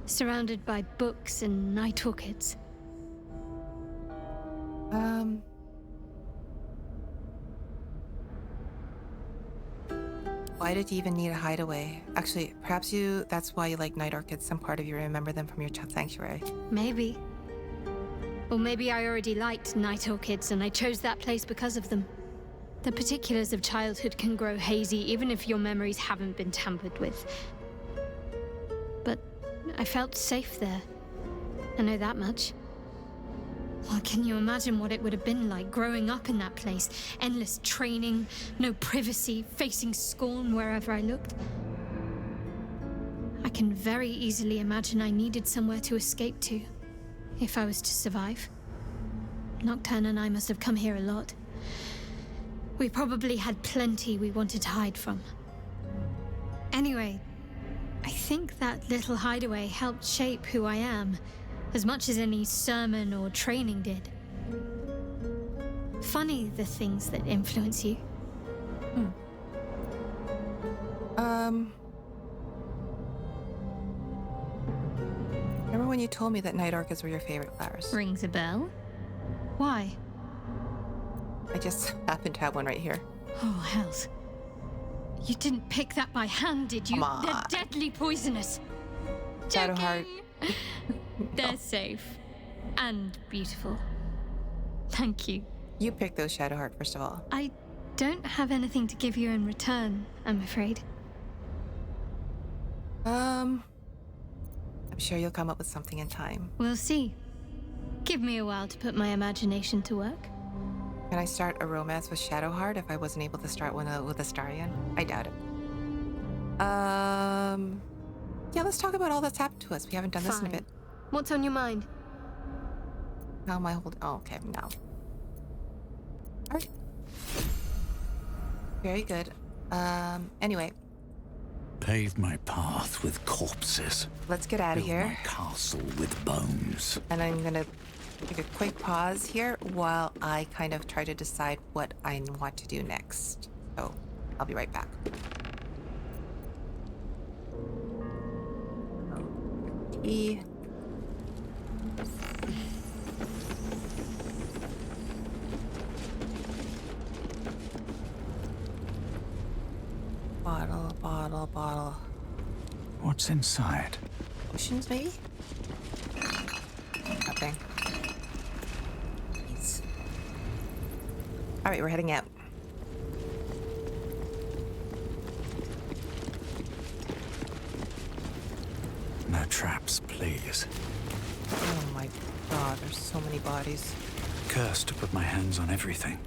Speaker 4: Surrounded by books and night orchids.
Speaker 1: Why did you even need a hideaway? Actually, perhaps that's why you like night orchids. Some part of you remember them from your sanctuary.
Speaker 4: Maybe. Or maybe I already liked night orchids and I chose that place because of them. The particulars of childhood can grow hazy even if your memories haven't been tampered with. But I felt safe there. I know that much. Well, can you imagine what it would have been like growing up in that place? Endless training, no privacy, facing scorn wherever I looked. I can very easily imagine I needed somewhere to escape to, if I was to survive. Nocturne and I must have come here a lot. We probably had plenty we wanted to hide from. Anyway, I think that little hideaway helped shape who I am, as much as any sermon or training did. Funny the things that influence you.
Speaker 1: Remember when you told me that night orchids were your favorite flowers?
Speaker 4: Rings a bell? Why?
Speaker 1: I just happen to have one right here.
Speaker 4: Oh, hells. You didn't pick that by hand, did you?
Speaker 1: Come on.
Speaker 4: They're deadly poisonous.
Speaker 1: Shadowheart.
Speaker 4: Joking. They're safe. And beautiful. Thank you.
Speaker 1: You picked those, Shadowheart, first of all.
Speaker 4: I don't have anything to give you in return, I'm afraid.
Speaker 1: I'm sure you'll come up with something in time.
Speaker 4: We'll see. Give me a while to put my imagination to work.
Speaker 1: Can I start a romance with Shadowheart if I wasn't able to start one with Astarion? I doubt it. Yeah, let's talk about all that's happened to us. We haven't done this in a
Speaker 4: Fine.
Speaker 1: bit.
Speaker 4: What's on your mind?
Speaker 1: How am I holding? Oh, okay, now. All right. Very good. Anyway,
Speaker 5: Pave my path with corpses.
Speaker 1: let's get out of
Speaker 5: Build my
Speaker 1: here.
Speaker 5: castle with bones.
Speaker 1: And I'm gonna take a quick pause here while I kind of try to decide what I want to do next. So I'll be right back. E. Bottle.
Speaker 5: What's inside?
Speaker 1: Potions, maybe? Nothing. Please. All right, we're heading out.
Speaker 5: No traps, please.
Speaker 1: Oh my god, there's so many bodies.
Speaker 5: Cursed to put my hands on everything.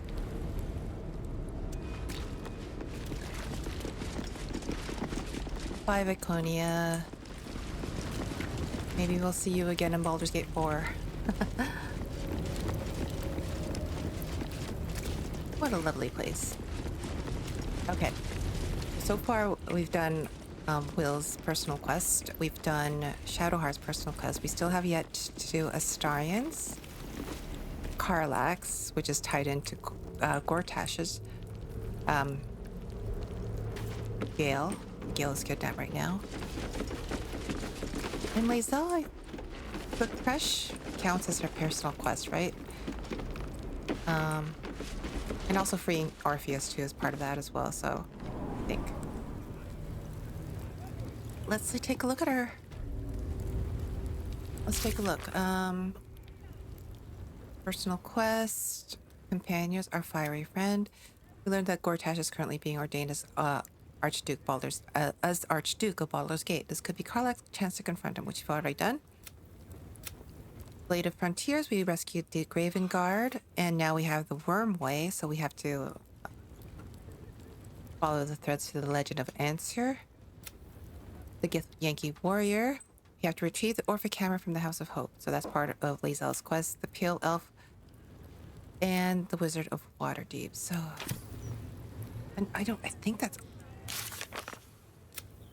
Speaker 1: Bye, Viconia. Maybe we'll see you again in Baldur's Gate 4. What a lovely place. Okay. So far, we've done Will's personal quest. We've done Shadowheart's personal quest. We still have yet to do Astarion's, Karlach's, which is tied into Gortash's, Gale. Gale is kidnapped right now. And Lae'zel, the Thresh counts as her personal quest, right? And also freeing Orpheus too is part of that as well, so I think. Let's take a look at her. Let's take a look. Personal quest. Companions, our fiery friend. We learned that Gortash is currently being ordained as Archduke of Baldur's Gate. This could be Karlach's chance to confront him, which you've already done. Blade of Frontiers, we rescued the Graven Guard, and now we have the Wormway, so we have to follow the threads to the legend of Answer. The Yankee Warrior. You have to retrieve the Orphic Hammer from the House of Hope, so that's part of Lae'zel's quest. The Pale Elf and the Wizard of Waterdeep. So, and I think that's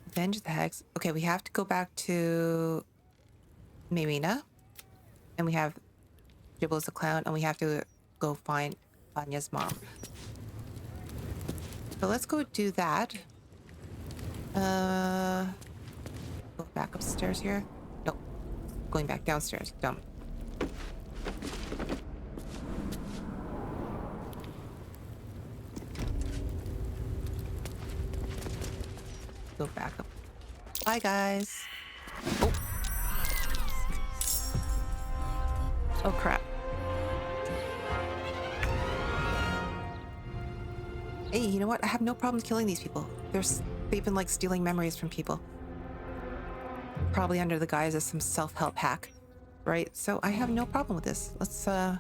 Speaker 1: Avenge the Hags. Okay, we have to go back to Marina, and we have Gibbles the Clown, and we have to go find Anya's mom. So let's go do that. Go back upstairs here. Nope. Going back downstairs. Dumb. Go back up. Bye, guys. Oh. Oh, crap. Hey, you know what? I have no problems killing these people. They've been like stealing memories from people. Probably under the guise of some self-help hack, right? So I have no problem with this. Let's go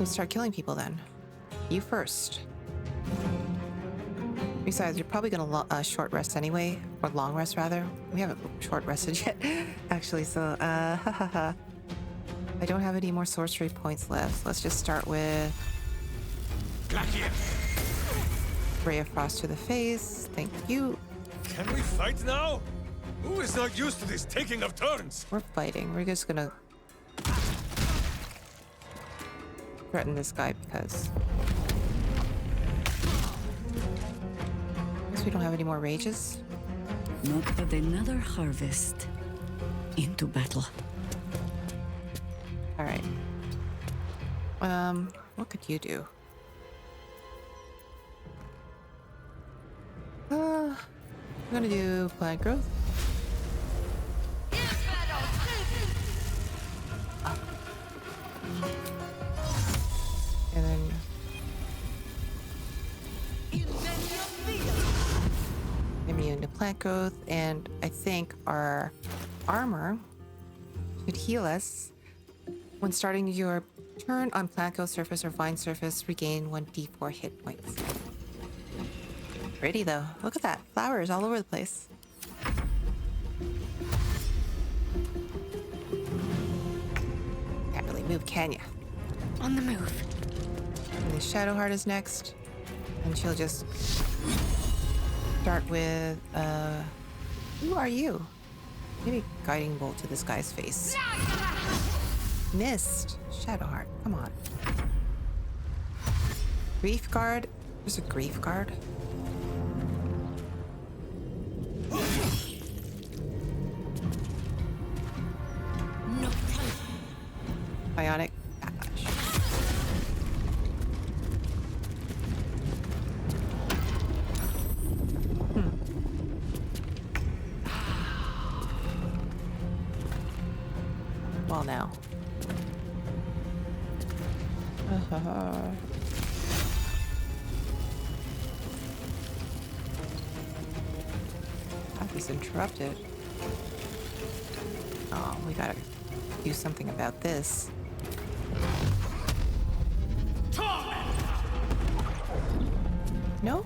Speaker 1: start killing people then. You first. Besides, you're probably gonna short rest anyway, or long rest rather. We haven't short rested yet, actually. So I don't have any more sorcery points left. Let's just start with Ray of Frost to the face. Thank you.
Speaker 3: Can we fight now? Who is not used to this taking of turns?
Speaker 1: We're fighting. We're just gonna threaten this guy because I guess we don't have any more rages.
Speaker 2: Not but another harvest. Into battle.
Speaker 1: All right. What could you do? I'm gonna do plant growth. And then immune to plant growth, and I think our armor should heal us when starting your turn on plant growth surface or vine surface. Regain 1d4 hit points. Pretty though. Look at that. Flowers all over the place. Can't really move, can ya?
Speaker 8: On the move.
Speaker 1: And the Shadowheart is next. And she'll just start with, who are you? Maybe Guiding Bolt to this guy's face. Missed. Shadowheart, come on. Grief Guard? There's a Grief Guard. Bionic Backlash. Well, now. He's interrupted. Oh, we gotta do something about this. No?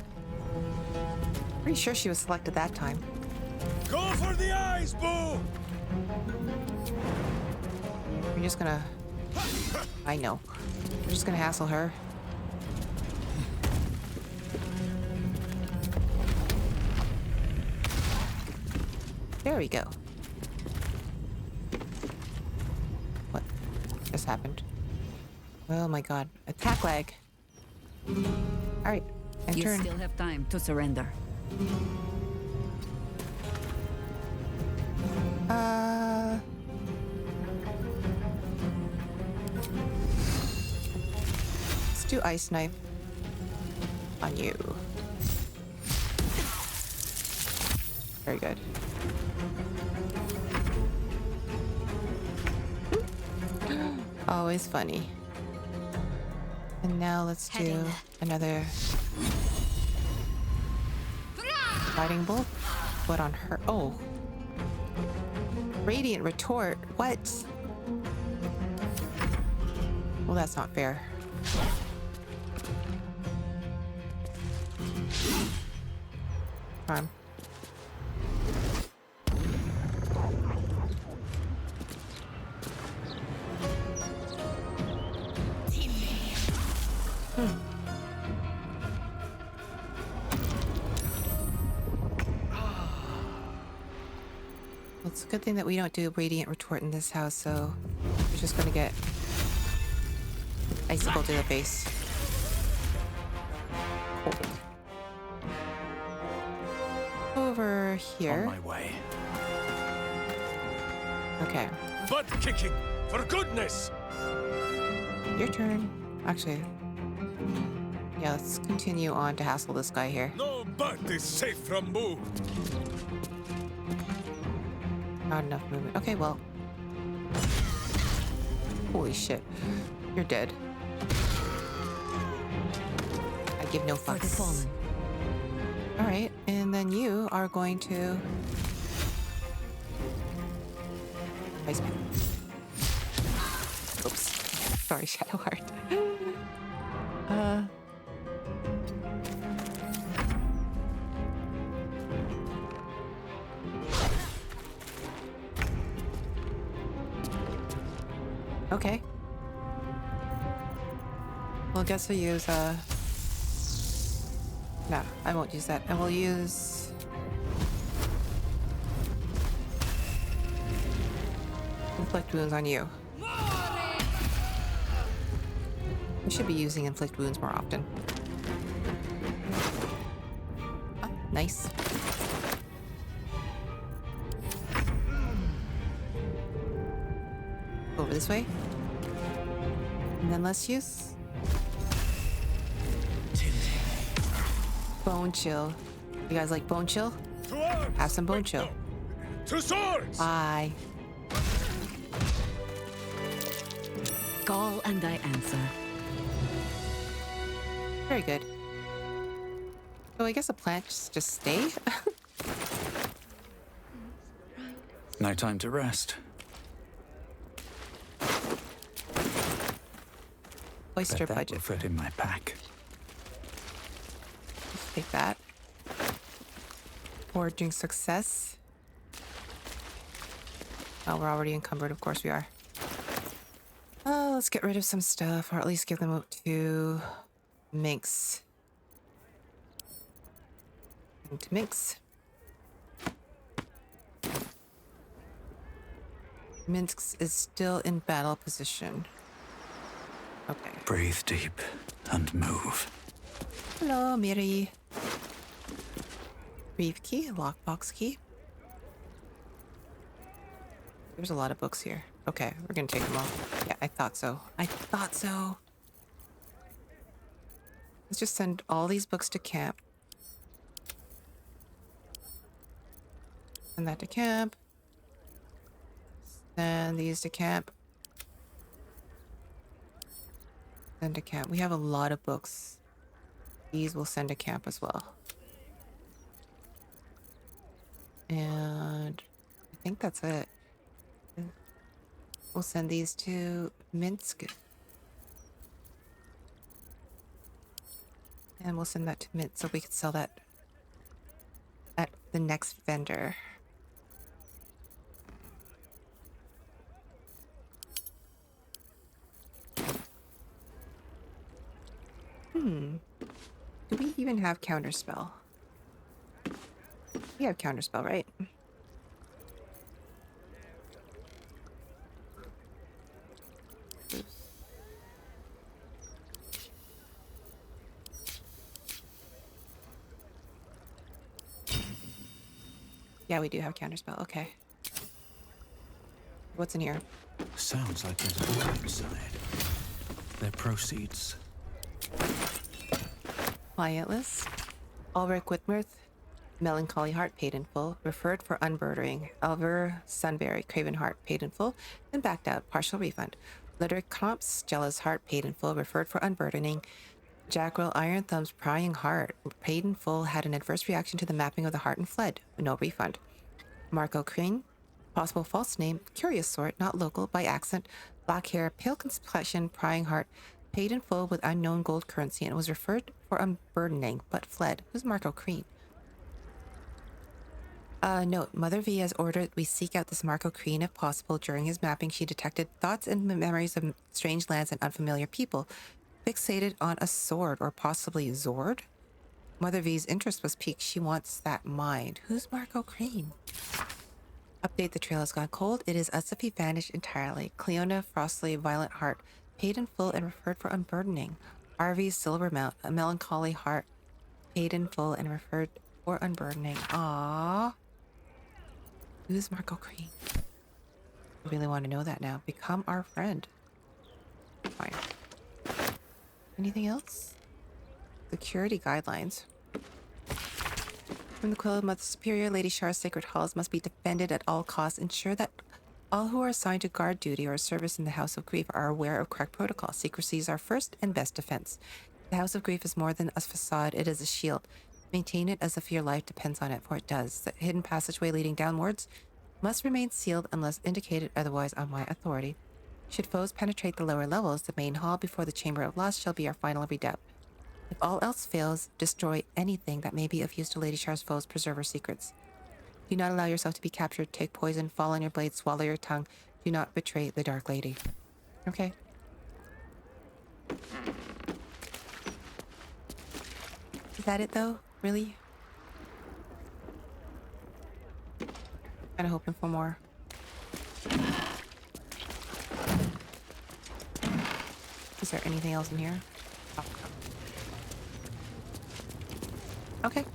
Speaker 1: Pretty sure she was selected that time.
Speaker 3: Go for the eyes, Boo!
Speaker 1: We're just gonna... I know. We're just gonna hassle her. There we go. What just happened? Oh my god. Attack lag. Alright.
Speaker 2: You
Speaker 1: Turn.
Speaker 2: still have time to surrender.
Speaker 1: do Ice Knife on you. Very good. Always funny. And now let's do another Guiding Bolt. What on her? Oh. Radiant Retort. What? Well, that's not fair. Time. Well, it's a good thing that we don't do Radiant Retort in this house, so we're just gonna get Icicle to the face. Over here.
Speaker 5: On my way.
Speaker 1: Okay.
Speaker 3: Butt kicking, for goodness!
Speaker 1: Your turn. Actually, yeah, let's continue on to hassle this guy here.
Speaker 3: No butt is safe from move.
Speaker 1: Not enough movement. Okay, well. Holy shit. You're dead. I give no
Speaker 2: For the
Speaker 1: fucks.
Speaker 2: fallen.
Speaker 1: Alright, and then you are going to... Iceman. Oops. Sorry, Shadowheart. Okay. Well, I guess I'll use, no, I won't use that. I will use... Inflict Wounds on you. I should be using Inflict Wounds more often. Oh, nice. Over this way. And then let's use... Bone Chill. You guys like Bone Chill? Have some Bone Chill.
Speaker 3: To swords!
Speaker 1: Bye.
Speaker 2: Call and I answer.
Speaker 1: Very good. So I guess the plants just stay.
Speaker 5: No time to rest.
Speaker 1: Cloister
Speaker 5: Bet that
Speaker 1: budget.
Speaker 5: will fit in my pack.
Speaker 1: Let's take that. Forging success. Oh, we're already encumbered. Of course we are. Let's get rid of some stuff, or at least give them up to Minx. And to Minx. Minx is still in battle position. Okay.
Speaker 5: Breathe deep and move.
Speaker 1: Hello, Miri. Reeve key, lockbox key. There's a lot of books here. Okay, we're gonna take them all. Yeah, I thought so. I thought so. Let's just send all these books to camp. Send that to camp. Send these to camp. Send to camp. We have a lot of books. These will send to camp as well. And I think that's it. We'll send these to Minsk. And we'll send that to Minsk so we can sell that at the next vendor. Do we even have Counterspell? We have Counterspell, right? Yeah, we do have Counterspell. Okay. What's in here?
Speaker 5: Sounds like there's a book inside. Their proceeds.
Speaker 1: Client list. Ulrich Whitworth, Melancholy Heart, paid in full. Referred for unburdering. Elver Sunbury, Craven Heart, paid in full. Then backed out, partial refund. Liderick Knopf's Jealous Heart, paid in full. Referred for unburdening. Jackrell Iron Thumb's Prying Heart, paid in full. Had an adverse reaction to the mapping of the heart and fled. No refund. Marco Crane, possible false name, curious sort, not local, by accent, black hair, pale complexion, Prying Heart, paid in full with unknown gold currency and was referred for unburdening, but fled. Who's Marco Crane? Note, Mother V has ordered we seek out this Marco Crane if possible. During his mapping, she detected thoughts and memories of strange lands and unfamiliar people, fixated on a sword or possibly Zord. Mother V's interest was piqued. She wants that mind. Who's Marco Crane? Update, the trail has gone cold. It is as if he vanished entirely. Cleona Frostley, Violent Heart, paid in full and referred for unburdening. RV Silver Mount, a Melancholy Heart, paid in full and referred for unburdening. Aww. Who's Marco Crane? I really want to know that now. Become our friend. Fine. Anything else? Security guidelines. From the Quill of Mother Superior, Lady Shar's sacred halls must be defended at all costs. Ensure that all who are assigned to guard duty or service in the House of Grief are aware of correct protocol. Secrecy is our first and best defense. The House of Grief is more than a facade, it is a shield. Maintain it as if your life depends on it, for it does. The hidden passageway leading downwards must remain sealed unless indicated otherwise on my authority. Should foes penetrate the lower levels, the main hall before the Chamber of Loss shall be our final redoubt. If all else fails, destroy anything that may be of use to Lady Shar's foes, preserve her secrets. Do not allow yourself to be captured, take poison, fall on your blade, swallow your tongue. Do not betray the Dark Lady. Okay. Is that it though? Really? Kinda hoping for more. Is there anything else in here? Oh. Okay.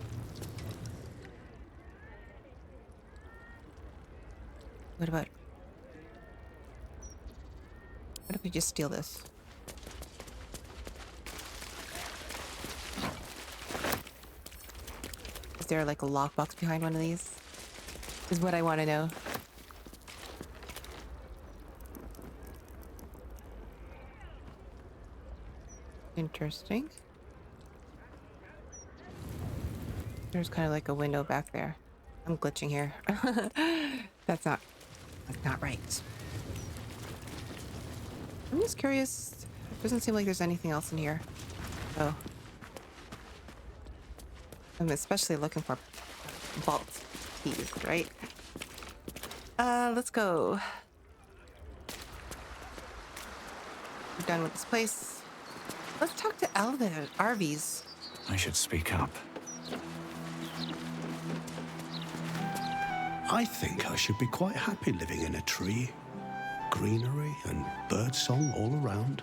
Speaker 1: What if we just steal this? Is there like a lockbox behind one of these? Is what I want to know. Interesting. There's kind of like a window back there. I'm glitching here. That's not right. I'm just curious. It doesn't seem like there's anything else in here. Oh. I'm especially looking for vault keys, right? Let's go. We're done with this place. Let's talk to Arvies.
Speaker 5: I should speak up.
Speaker 9: I think I should be quite happy living in a tree. Greenery and birdsong all around.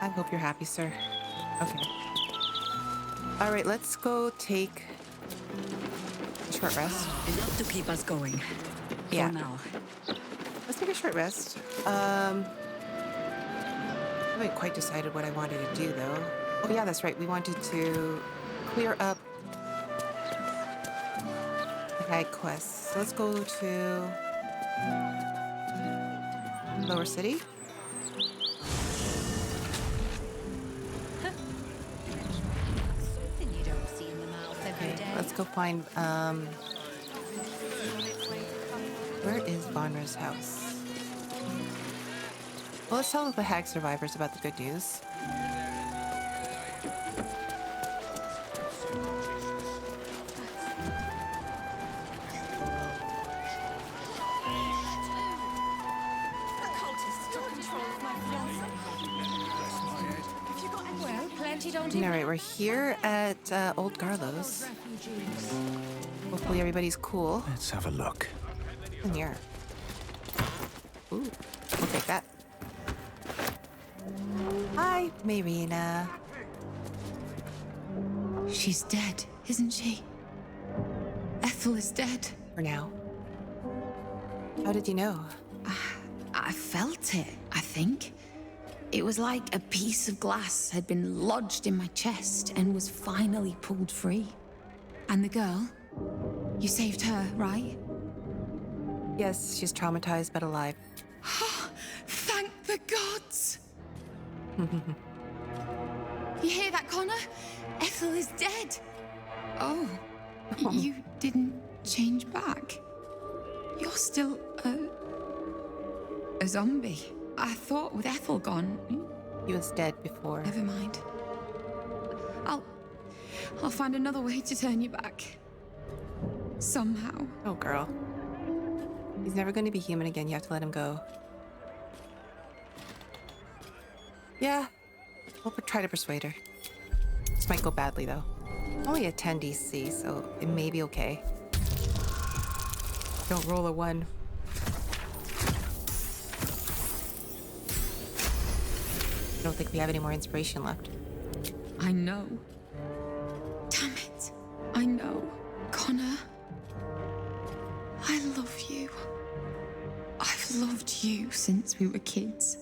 Speaker 1: I hope you're happy, sir. Okay. All right, let's go take a short rest.
Speaker 2: Enough to keep us going.
Speaker 1: Yeah.
Speaker 2: For now.
Speaker 1: Let's take a short rest. I haven't quite decided what I wanted to do, though. Oh, yeah, that's right. We wanted to clear up the Hag quests. So let's go to Lower City.
Speaker 2: Something you don't see in the mouth every day.
Speaker 1: Let's go find, where is Vanra's house? Well, let's tell the Hag survivors about the good news.
Speaker 2: Well, plenty don't
Speaker 1: All right, we're here at Old Garlow's. Hopefully everybody's cool.
Speaker 5: Let's have a look.
Speaker 1: In here. Ooh, we'll take that. Hi, Marina.
Speaker 6: She's dead, isn't she? Ethel is dead.
Speaker 1: For now. How did you know?
Speaker 6: I felt it, I think.
Speaker 10: It was like a piece of glass had been lodged in my chest and was finally pulled free. And the girl, you saved her, right?
Speaker 1: Yes, she's traumatized but alive.
Speaker 10: Thank the gods! You hear that, Connor? Ethel is dead. Oh, you didn't change back. You're still a zombie. I thought with Ethel gone.
Speaker 1: He was dead before.
Speaker 10: Never mind. I'll find another way to turn you back. Somehow.
Speaker 1: Oh, girl. He's never going to be human again. You have to let him go. Yeah. We'll try to persuade her. This might go badly, though. Only a 10 DC, so it may be okay. Don't roll a 1. I don't think we have any more inspiration left.
Speaker 10: I know. Damn it. I know. Connor. I love you. I've loved you since we were kids.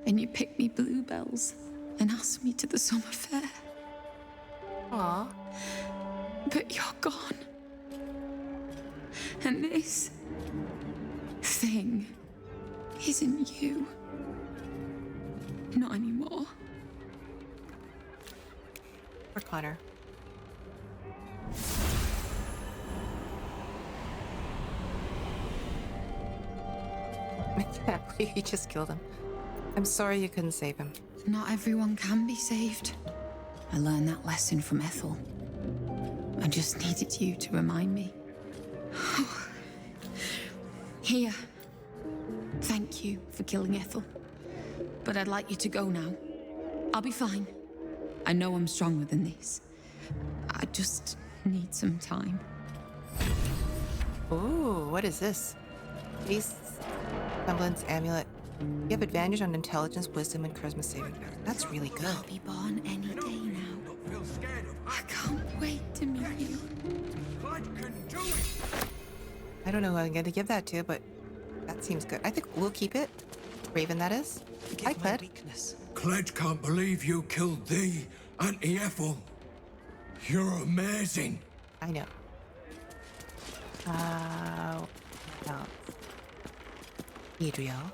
Speaker 10: And you picked me bluebells and asked me to the summer fair.
Speaker 1: Aw.
Speaker 10: But you're gone. And this thing isn't you. Not anymore.
Speaker 1: Poor Connor. I can't believe you just killed him. I'm sorry you couldn't save him.
Speaker 10: Not everyone can be saved. I learned that lesson from Ethel. I just needed you to remind me. Here. Thank you for killing Ethel. But I'd like you to go now. I'll be fine. I know I'm stronger than this. I just need some time.
Speaker 1: Ooh, what is this? Beast Semblance Amulet. You have advantage on intelligence, wisdom, and charisma saving throws. That's really good.
Speaker 10: I'll be born any day now. I can't wait to meet you.
Speaker 1: I don't know who I'm going to give that to, but that seems good. I think we'll keep it. Raven, that is. Hi, Cled.
Speaker 11: Cled can't believe you killed the Anti-Ethel. You're amazing.
Speaker 1: I know. No. Adriel.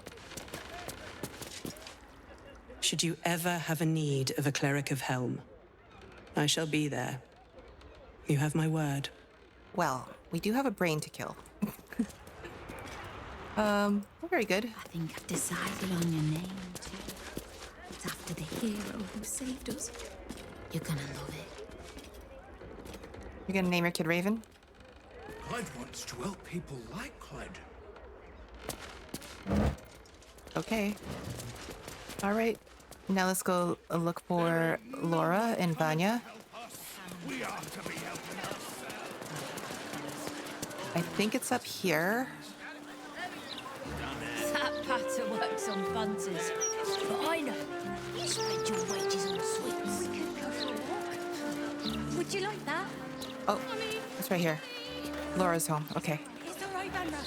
Speaker 12: Should you ever have a need of a cleric of Helm, I shall be there. You have my word.
Speaker 1: Well, we do have a brain to kill. Very good.
Speaker 10: I think I've decided on your name, too. It's after the hero who saved us. You're gonna love it.
Speaker 1: You're gonna name your kid Raven?
Speaker 11: Cled wants to help people like Cled.
Speaker 1: Okay. All right. Now let's go look for Lora and Vanya. I think it's up here.
Speaker 8: That patter works on bunters. But I know. You spend your wages on sweets. We could go for a walk. Would you like that?
Speaker 1: Oh, it's right here. Laura's home. Okay.
Speaker 8: It's all right, Vanra.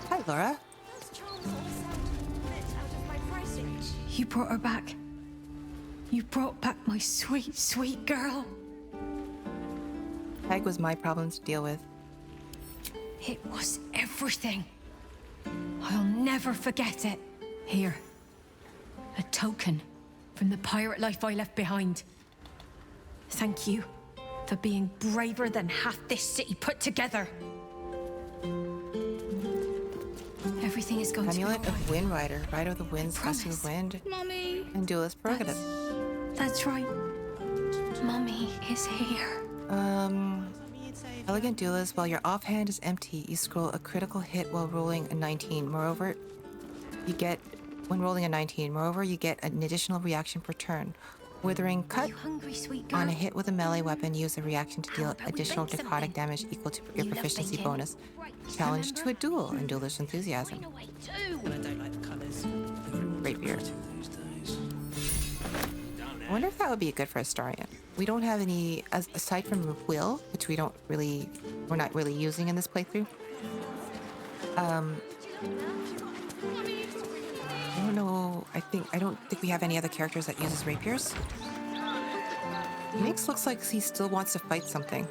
Speaker 1: Hi, Lora.
Speaker 8: You brought her back. You brought back my sweet, sweet girl.
Speaker 1: Hag was my problem to deal with.
Speaker 8: It was everything. I'll never forget it. Here. A token from the pirate life I left behind. Thank you for being braver than half this city put together. Everything is going
Speaker 1: Amulet
Speaker 8: to be all
Speaker 1: of Wind Rider. Rider of the Winds, Gust of the Wind,
Speaker 8: Mommy.
Speaker 1: and Duelist Prerogative.
Speaker 8: That's right. Mommy is here.
Speaker 1: Elegant Duelist. While your offhand is empty, you scroll a critical hit while rolling a 19. Moreover, when rolling a 19, you get an additional reaction per turn. Withering Cut.
Speaker 8: You hungry, sweet girl?
Speaker 1: On a hit with a melee weapon, use a reaction to deal
Speaker 8: about we
Speaker 1: additional
Speaker 8: bake
Speaker 1: necrotic
Speaker 8: something?
Speaker 1: damage equal to your
Speaker 8: You love
Speaker 1: proficiency
Speaker 8: baking.
Speaker 1: bonus. Challenge to a duel in Duelist Enthusiasm.
Speaker 12: And I don't like the colours.
Speaker 1: Rapier. I wonder if that would be good for a Astarion. We don't have any, aside from Will, which we're not really using in this playthrough. I don't know. I don't think we have any other characters that uses rapiers. Nix looks like he still wants to fight something.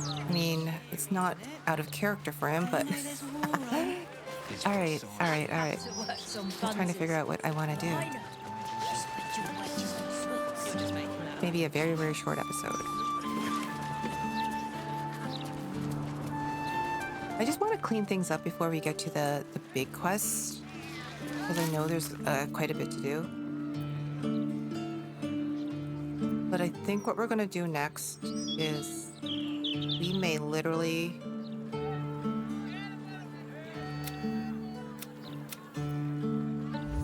Speaker 1: I mean, it's not out of character for him, but... all right. I'm trying to figure out what I want to do. Maybe a very, very short episode. I just want to clean things up before we get to the big quest, because I know there's quite a bit to do. But I think what we're going to do next is we may literally...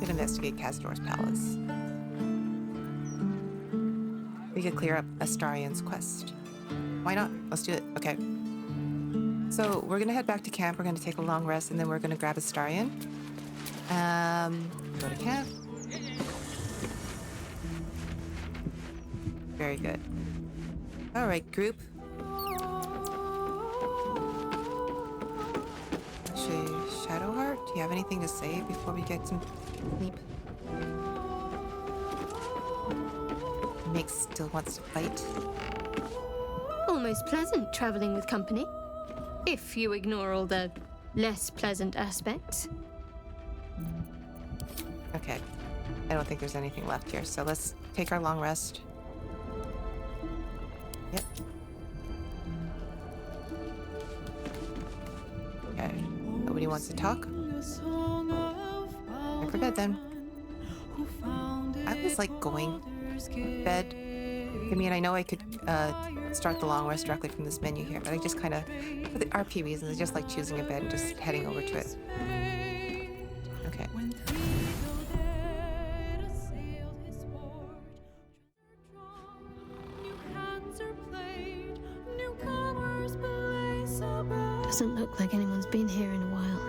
Speaker 1: investigate Castor's palace. We could clear up Astarion's quest. Why not? Let's do it. Okay. So we're gonna head back to camp. We're gonna take a long rest, and then we're gonna grab Astarion. Go to camp. Very good. All right, group. Actually, Shadowheart, do you have anything to say before we get some sleep? Nick still wants to fight.
Speaker 4: Almost pleasant traveling with company, if you ignore all the less pleasant aspects.
Speaker 1: Okay. I don't think there's anything left here, so let's take our long rest. Yep. Okay. Nobody wants to talk? Go for bed then. I was like going to bed. I mean, I know I could start the long rest directly from this menu here, but I just kind of, for the RP reasons, I just like choosing a bed and just heading over to it. Okay.
Speaker 4: Doesn't look like anyone's been here in a while.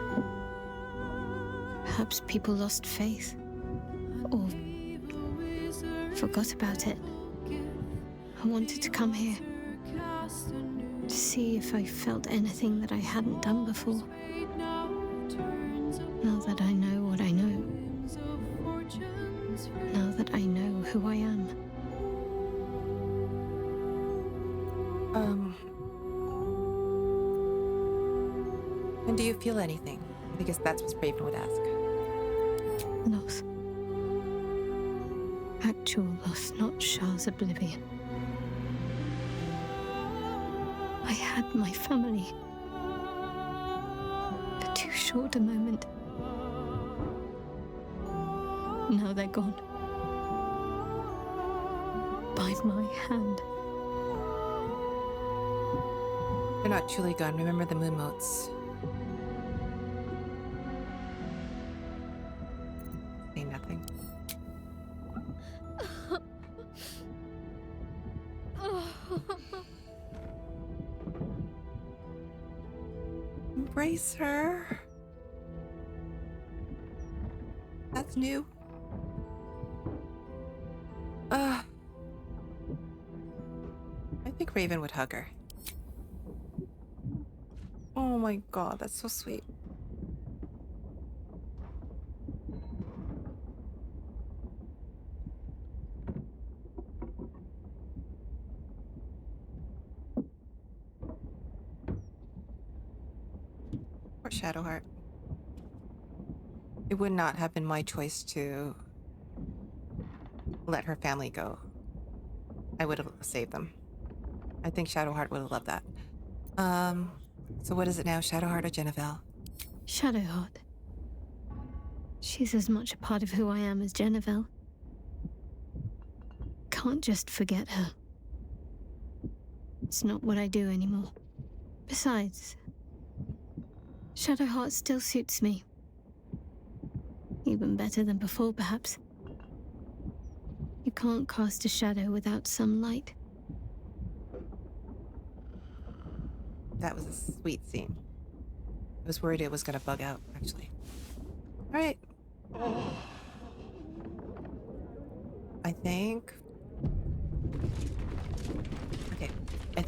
Speaker 4: Perhaps people lost faith. Or forgot about it. I wanted to come here to see if I felt anything that I hadn't done before. Now that I know what I know. Now that I know who I am.
Speaker 1: And do you feel anything? Because that's what Raven would ask.
Speaker 4: Loss. Actual loss, not Shah's oblivion. I had my family. For too short a moment. Now they're gone. By my hand.
Speaker 1: They're not truly gone. Remember the moon motes. Say nothing. Embrace her. That's new. I think Raven would hug her. Oh my god, that's so sweet. Poor Shadowheart. It would not have been my choice to let her family go. I would have saved them. I think Shadowheart would have loved that. So what is it now, Shadowheart or Jennifer?
Speaker 4: Shadowheart. She's as much a part of who I am as Jennifer. Can't just forget her. It's not what I do anymore. Besides, Shadowheart still suits me. Even better than before, perhaps. You can't cast a shadow without some light.
Speaker 1: That was a sweet scene. I was worried it was gonna bug out, actually. All right. I think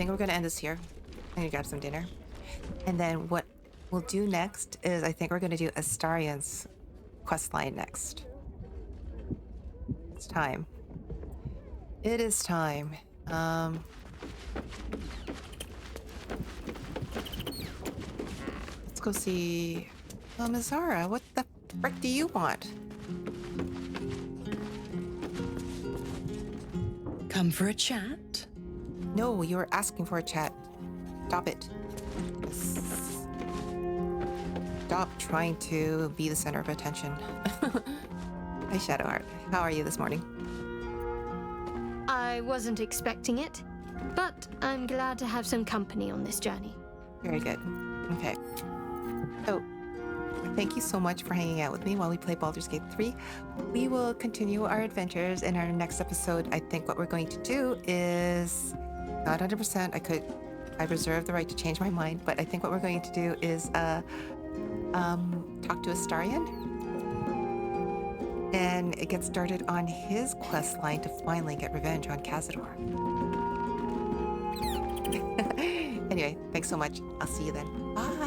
Speaker 1: we're gonna end this here. I'm gonna grab some dinner. And then what we'll do next is I think we're gonna do Astarion's quest line next. It's time. It is time. Let's go see... Mizara, what the frick do you want?
Speaker 12: Come for a chat?
Speaker 1: No, you were asking for a chat. Stop it. Stop trying to be the center of attention. Hi, Shadowheart. How are you this morning?
Speaker 4: I wasn't expecting it, but I'm glad to have some company on this journey.
Speaker 1: Very good. Okay. So, thank you so much for hanging out with me while we play Baldur's Gate 3. We will continue our adventures in our next episode. I think what we're going to do is... Not 100%. I reserve the right to change my mind, but I think what we're going to do is talk to Astarion and get started on his quest line to finally get revenge on Cazador. Anyway, thanks so much. I'll see you then. Bye.